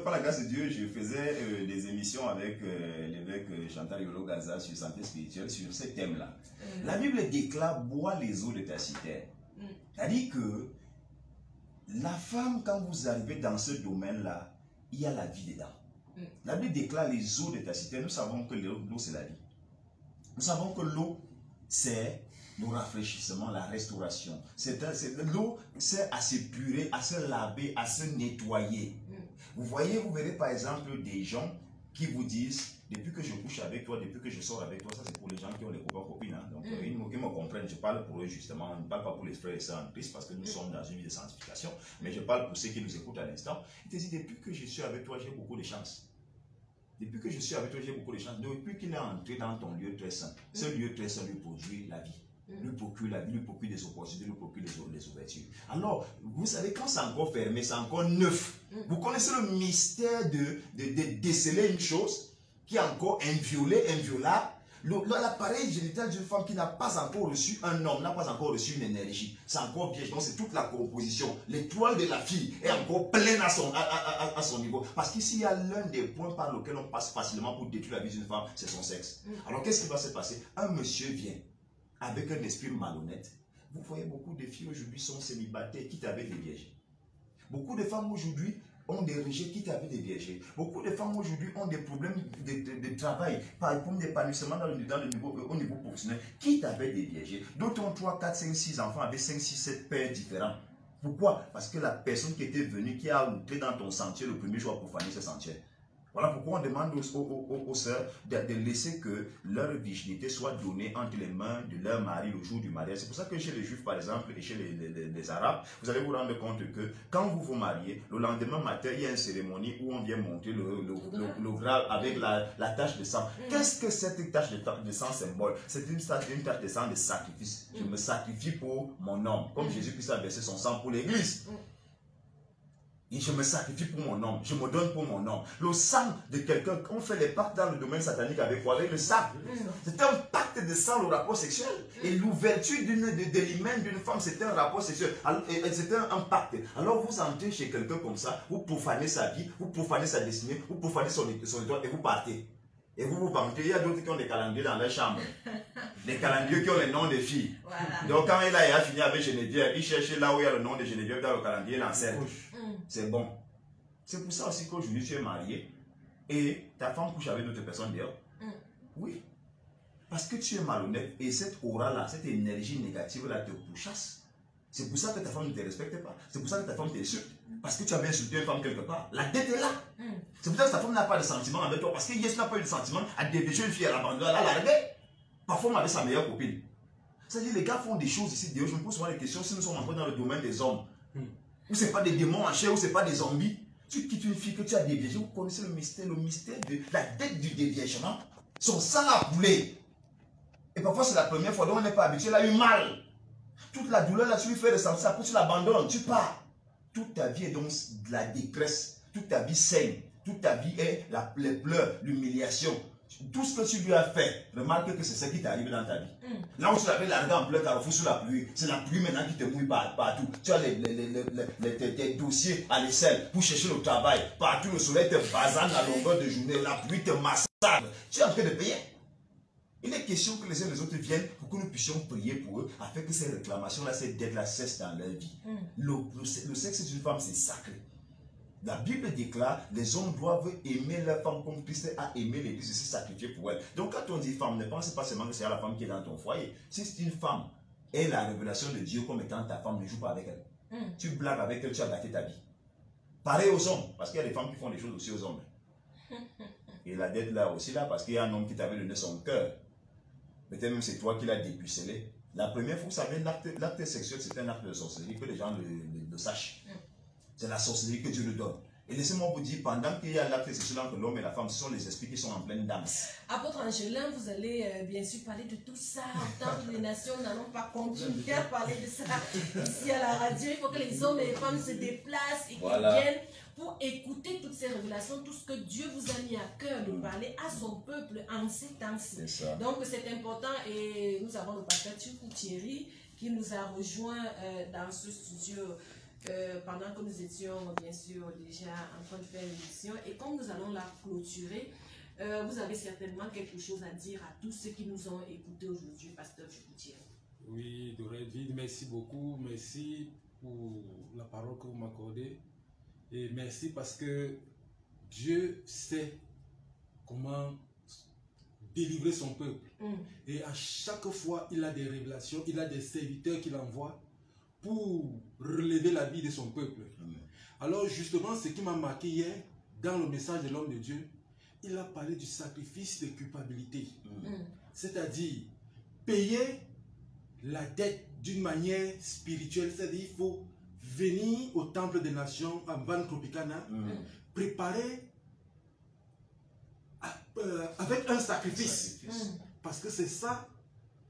par la grâce de Dieu, je faisais des émissions avec l'évêque Chantal Yolo Gaza sur santé spirituelle, sur ce thème-là. La Bible déclare « bois les eaux de ta citerne ». C'est-à-dire que la femme, quand vous arrivez dans ce domaine-là, il y a la vie dedans. La Bible déclare les eaux de ta citerne. Nous savons que l'eau, c'est la vie. Nous savons que l'eau, c'est le rafraîchissement, la restauration. L'eau, c'est à s'épurer, à se laver, à se nettoyer. Vous voyez, vous verrez par exemple des gens qui vous disent, depuis que je couche avec toi, depuis que je sors avec toi, ça c'est pour les gens qui ont des copains-copines. Hein. Donc ils me comprennent, je parle pour eux justement, je ne parle pas pour les frères et sœurs en Christ parce que nous sommes dans une vie de sanctification, mais je parle pour ceux qui nous écoutent à l'instant. Ils te disent, depuis que je suis avec toi, j'ai beaucoup de chance. Depuis que je suis avec toi, j'ai beaucoup de chance. Depuis qu'il est entré dans ton lieu très saint, ce lieu très saint lui produit la vie. Lui procure la vie, lui procure des opportunités, lui procure des ouvertures. Alors, vous savez, quand c'est encore fermé, c'est encore neuf. Vous connaissez le mystère de déceler une chose qui est encore inviolée, inviolable. L'appareil génital d'une femme qui n'a pas encore reçu un homme, n'a pas encore reçu une énergie. C'est encore piège. Donc, c'est toute la composition. L'étoile de la fille est encore pleine à son niveau. Parce qu'ici, il y a l'un des points par lesquels on passe facilement pour détruire la vie d'une femme, c'est son sexe. Alors, qu'est-ce qui va se passer? Un monsieur vient avec un esprit malhonnête. Vous voyez, beaucoup de filles aujourd'hui sont célibataires, quitte avec des vierges. Beaucoup de femmes aujourd'hui ont des rejets, quitte avec des vierges. Beaucoup de femmes aujourd'hui ont des problèmes de travail, par exemple d'épanouissement au niveau professionnel, quitte avec des vierges. D'autres ont 3, 4, 5, 6 enfants avec 5, 6, 7 pères différents. Pourquoi? Parce que la personne qui était venue, qui a entré dans ton sentier le premier jour a profané ce sentier. Voilà pourquoi on demande aux sœurs de laisser que leur virginité soit donnée entre les mains de leur mari le jour du mariage. C'est pour ça que chez les Juifs, par exemple, et chez les Arabes, vous allez vous rendre compte que quand vous vous mariez, le lendemain matin, il y a une cérémonie où on vient monter le grave avec la tache de sang. Qu'est-ce que cette tache de sang symbole? C'est une tache de sang de sacrifice. Je me sacrifie pour mon homme, comme Jésus-Christ a versé son sang pour l'Église. Et je me sacrifie pour mon homme, je me donne pour mon homme. Le sang de quelqu'un, on fait les pactes dans le domaine satanique avec quoi? Avec le sang. C'est un pacte de sang, le rapport sexuel. Et l'ouverture de l'hymen d'une femme, c'est un rapport sexuel. C'est un pacte. Alors vous entrez chez quelqu'un comme ça, vous profanez sa vie, vous profanez sa destinée, vous profanez son étoile et vous partez. Et vous vantez. Il y a d'autres qui ont des calendriers dans leur chambre. Des calendriers qui ont les noms des filles. Voilà. Donc quand il a fini avec Geneviève, il cherchait là où il y a le nom de Geneviève dans le calendrier, l'enceinte. C'est bon. C'est pour ça aussi qu'aujourd'hui tu es marié et ta femme couche avec d'autres personnes dehors. Oui. Parce que tu es malhonnête et cette aura-là, cette énergie négative-là te pourchasse. C'est pour ça que ta femme ne te respecte pas. C'est pour ça que ta femme t'insulte. Parce que tu avais insulté une femme quelque part. La dette est là. C'est pour ça que ta femme n'a pas de sentiment avec toi. Parce que Yes n'a pas eu de sentiment à dépêcher une fille à l'abandon, à la larguer. Parfois, on avait sa meilleure copine. C'est-à-dire, les gars font des choses ici. Je me pose souvent les questions si nous sommes entrés dans le domaine des hommes. Ou ce n'est pas des démons en chair, ou ce n'est pas des zombies. Tu quittes une fille que tu as déviégée. Vous connaissez le mystère de la dette du déviégement. Son sang a coulé. Et parfois, c'est la première fois. Donc, on n'est pas habitué. Elle a eu mal. Toute la douleur, là, tu lui fais ressentir ça. Après, tu l'abandonnes. Tu pars. Toute ta vie est donc de la détresse. Toute ta vie saigne. Toute ta vie est les pleurs, l'humiliation. Tout ce que tu lui as fait, remarque que c'est ce qui t'arrive dans ta vie. Là où tu l'avais largué en plein carrefour sous la pluie, c'est la pluie maintenant qui te mouille partout. Tu as tes dossiers à l'aisselle pour chercher le travail. Partout, le soleil te basane à longueur de journée. La pluie te massacre. Tu es en train de payer. Il est question que les uns et les autres viennent pour que nous puissions prier pour eux afin que ces réclamations-là, ces dettes-là cessent dans leur vie. Le sexe d'une femme, c'est sacré. La Bible déclare les hommes doivent aimer leur femme comme Christ a aimé l'Église et se sacrifier pour elle. Donc quand on dit femme, ne pense pas seulement que c'est la femme qui est dans ton foyer. Si c'est une femme et la révélation de Dieu comme étant ta femme, ne joue pas avec elle. Tu blagues avec elle, tu as gâté ta vie. Pareil aux hommes, parce qu'il y a des femmes qui font des choses aussi aux hommes. Et la dette là aussi là, parce qu'il y a un homme qui t'avait donné son cœur. Peut-être même c'est toi qui l'as dépucelé. La première fois, vous savez, l'acte sexuel, c'est un acte de sorcellerie, que les gens le sachent. C'est la sorcellerie que Dieu le donne. Et laissez-moi vous dire, pendant qu'il y a l'acte sexuel entre l'homme et la femme, ce sont les esprits qui sont en pleine danse. Apôtre Angelin, vous allez bien sûr parler de tout ça. En tant que les nations, nous n'allons pas continuer à parler de ça ici à la radio. Il faut que les hommes et les femmes se déplacent et qu'ils viennent pour écouter toutes ces révélations, tout ce que Dieu vous a mis à cœur de parler à son peuple en ces temps-ci. Donc c'est important et nous avons le pasteur Thierry qui nous a rejoint dans ce studio pendant que nous étions bien sûr déjà en train de faire l'émission. Et comme nous allons la clôturer, vous avez certainement quelque chose à dire à tous ceux qui nous ont écoutés aujourd'hui, pasteur Thierry. Oui, Doréville, merci beaucoup. Merci pour la parole que vous m'accordez. Et merci parce que Dieu sait comment délivrer son peuple. Et à chaque fois, il a des révélations, il a des serviteurs qu'il envoie pour relever la vie de son peuple. Alors justement, ce qui m'a marqué hier, dans le message de l'homme de Dieu, il a parlé du sacrifice de culpabilité. C'est-à-dire, payer la dette d'une manière spirituelle, c'est-à-dire il faut venir au temple des nations à Van Tropicana, préparer avec un sacrifice. Parce que c'est ça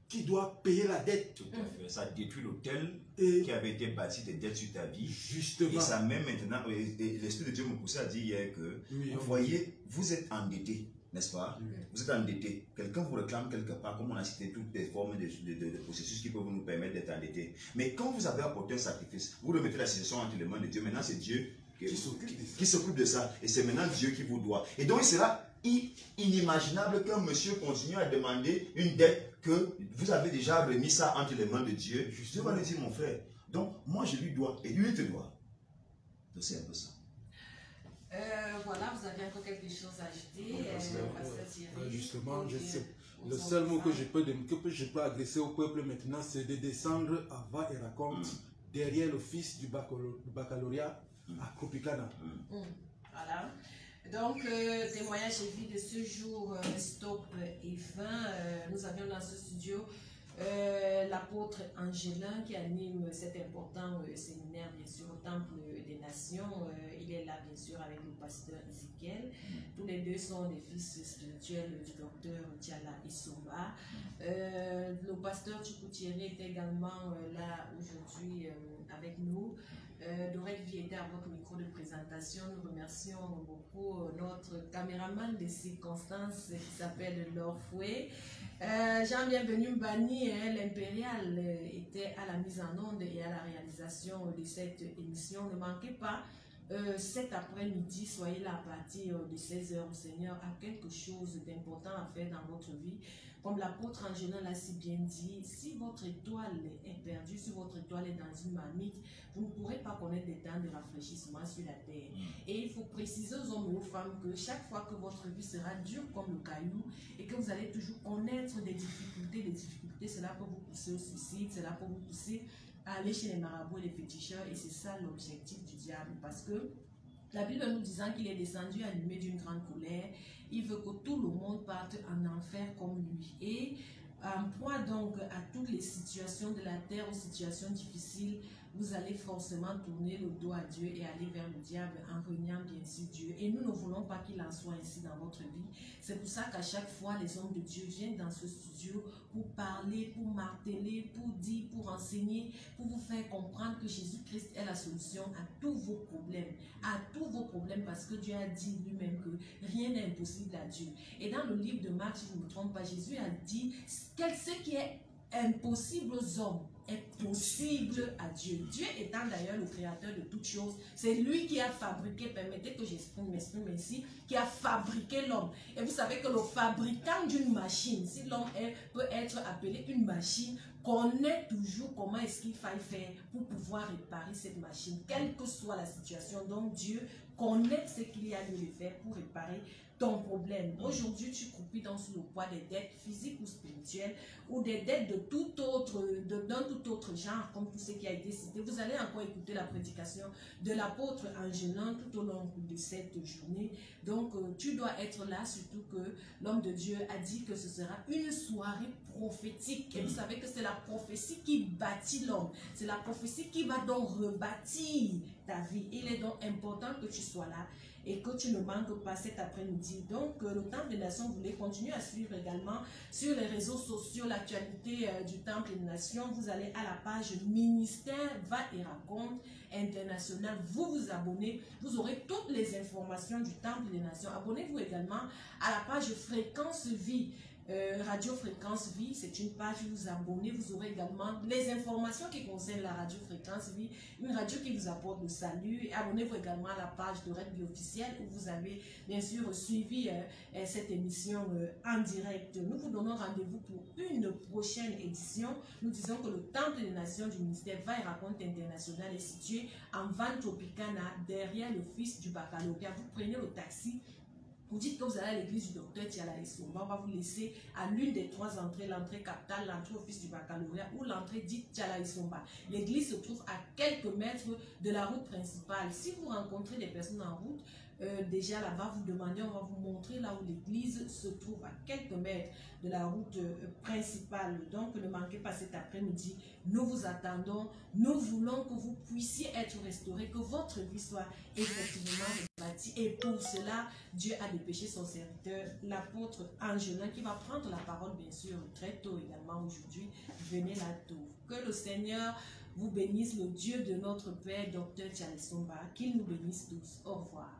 qui doit payer la dette. Tout à fait. Ça détruit l'autel qui avait été bâti des dettes sur ta vie. Justement. Et ça même maintenant, l'Esprit de Dieu me poussait à dire hier que, vous voyez, vous êtes endetté, n'est-ce pas? Vous êtes endetté. Quelqu'un vous réclame quelque part, comme on a cité toutes les formes de processus qui peuvent nous permettre d'être endettés. Mais quand vous avez apporté un sacrifice, vous remettez la situation entre les mains de Dieu. Maintenant, c'est Dieu qui s'occupe de ça. Et c'est maintenant Dieu qui vous doit. Et donc, il sera inimaginable qu'un monsieur continue à demander une dette que vous avez déjà remis ça entre les mains de Dieu. Dieu va lui dire, mon frère, donc moi je lui dois et lui te doit. Donc c'est un peu ça. Voilà, vous avez encore quelque chose à ajouter, justement, le seul mot que je peux adresser au peuple maintenant, c'est de descendre à Va et Raconte, derrière l'office du baccalauréat à Tropicana. Voilà. Donc, témoignage et vie de ce jour, stop et fin. Nous avions dans ce studio l'apôtre Angelin qui anime cet important séminaire, bien sûr, au Temple des Nations. Il est là, bien sûr, avec le pasteur Ezekiel. Tous les deux sont des fils spirituels du docteur Tiala Issoba. Le pasteur Tchoukoutieri est également là aujourd'hui avec nous. Dorette Vie était à votre micro de présentation. Nous remercions beaucoup notre caméraman de circonstances qui s'appelle Laure Fouet. Jean-Bienvenu Mbani, l'impérial, était à la mise en onde et à la réalisation de cette émission. Ne manquez pas, cet après-midi, soyez là à partir de 16h. Le Seigneur a quelque chose d'important à faire dans votre vie. Comme l'apôtre Angelin l'a si bien dit, si votre étoile est perdue, si votre étoile est dans une marmite, vous ne pourrez pas connaître des temps de rafraîchissement sur la terre. Et il faut préciser aux hommes et aux femmes que chaque fois que votre vie sera dure comme le caillou et que vous allez toujours connaître des difficultés, cela peut vous pousser au suicide, cela peut vous pousser à aller chez les marabouts et les féticheurs. Et c'est ça l'objectif du diable, parce que la Bible nous disant qu'il est descendu animé d'une grande colère, il veut que tout le monde parte en enfer comme lui. Et en proie donc à toutes les situations de la terre, aux situations difficiles, vous allez forcément tourner le dos à Dieu et aller vers le diable en reniant bien sûr Dieu. Et nous ne voulons pas qu'il en soit ainsi dans votre vie. C'est pour ça qu'à chaque fois, les hommes de Dieu viennent dans ce studio pour parler, pour marteler, pour dire, pour enseigner, pour vous faire comprendre que Jésus-Christ est la solution à tous vos problèmes. À tous vos problèmes, parce que Dieu a dit lui-même que rien n'est impossible à Dieu. Et dans le livre de Marc, si je ne me trompe pas, Jésus a dit ce qui est impossible aux hommes est possible à Dieu. Dieu étant d'ailleurs le créateur de toutes choses, c'est lui qui a fabriqué, permettez que m'exprime ainsi, qui a fabriqué l'homme. Et vous savez que le fabricant d'une machine, si l'homme peut être appelé une machine, connaît toujours comment est-ce qu'il faille faire pour pouvoir réparer cette machine, quelle que soit la situation. Donc Dieu connaît ce qu'il y a lieu de faire pour réparer ton problème. Aujourd'hui, tu croupis dans sous le poids des dettes physiques ou spirituelles ou des dettes d'un tout autre genre, comme tout ce qui a été cité. Vous allez encore écouter la prédication de l'apôtre Angelin tout au long de cette journée. Donc, tu dois être là, surtout que l'homme de Dieu a dit que ce sera une soirée prophétique. Et vous savez que c'est la prophétie qui bâtit l'homme. C'est la prophétie qui va donc rebâtir ta vie. Il est donc important que tu sois là et que tu ne manques pas cet après-midi. Donc, le Temple des Nations voulait continuer à suivre également sur les réseaux sociaux l'actualité du Temple des Nations. Vous allez à la page Ministère Va et Raconte International. Vous vous abonnez, vous aurez toutes les informations du Temple des Nations. Abonnez-vous également à la page Fréquence Vie. Radio Fréquence Vie, c'est une page où vous abonnez, vous aurez également les informations qui concernent la Radio Fréquence Vie, une radio qui vous apporte le salut. Et abonnez-vous également à la page de Red Vie officielle où vous avez bien sûr suivi cette émission en direct. Nous vous donnons rendez-vous pour une prochaine édition. Nous disons que le Temple des Nations du ministère Va et Raconte International est situé en Van Tropicana, derrière l'office du baccalauréat. Vous prenez le taxi. Vous dites que vous allez à l'église du docteur Tiala Issoba. On va vous laisser à l'une des trois entrées, l'entrée capitale, l'entrée office du baccalauréat ou l'entrée dite Tiala Issoba. L'église se trouve à quelques mètres de la route principale. Si vous rencontrez des personnes en route, déjà là-bas, vous demandez, on va vous montrer là où l'église se trouve à quelques mètres de la route principale. Donc, ne manquez pas cet après-midi. Nous vous attendons. Nous voulons que vous puissiez être restaurés, que votre vie soit effectivement rebâtie. Et pour cela, Dieu a dépêché son serviteur, l'apôtre Angelin, qui va prendre la parole, bien sûr, très tôt également aujourd'hui. Venez là tôt. Que le Seigneur vous bénisse, le Dieu de notre Père, Dr. Tiala Issoba, qu'il nous bénisse tous. Au revoir.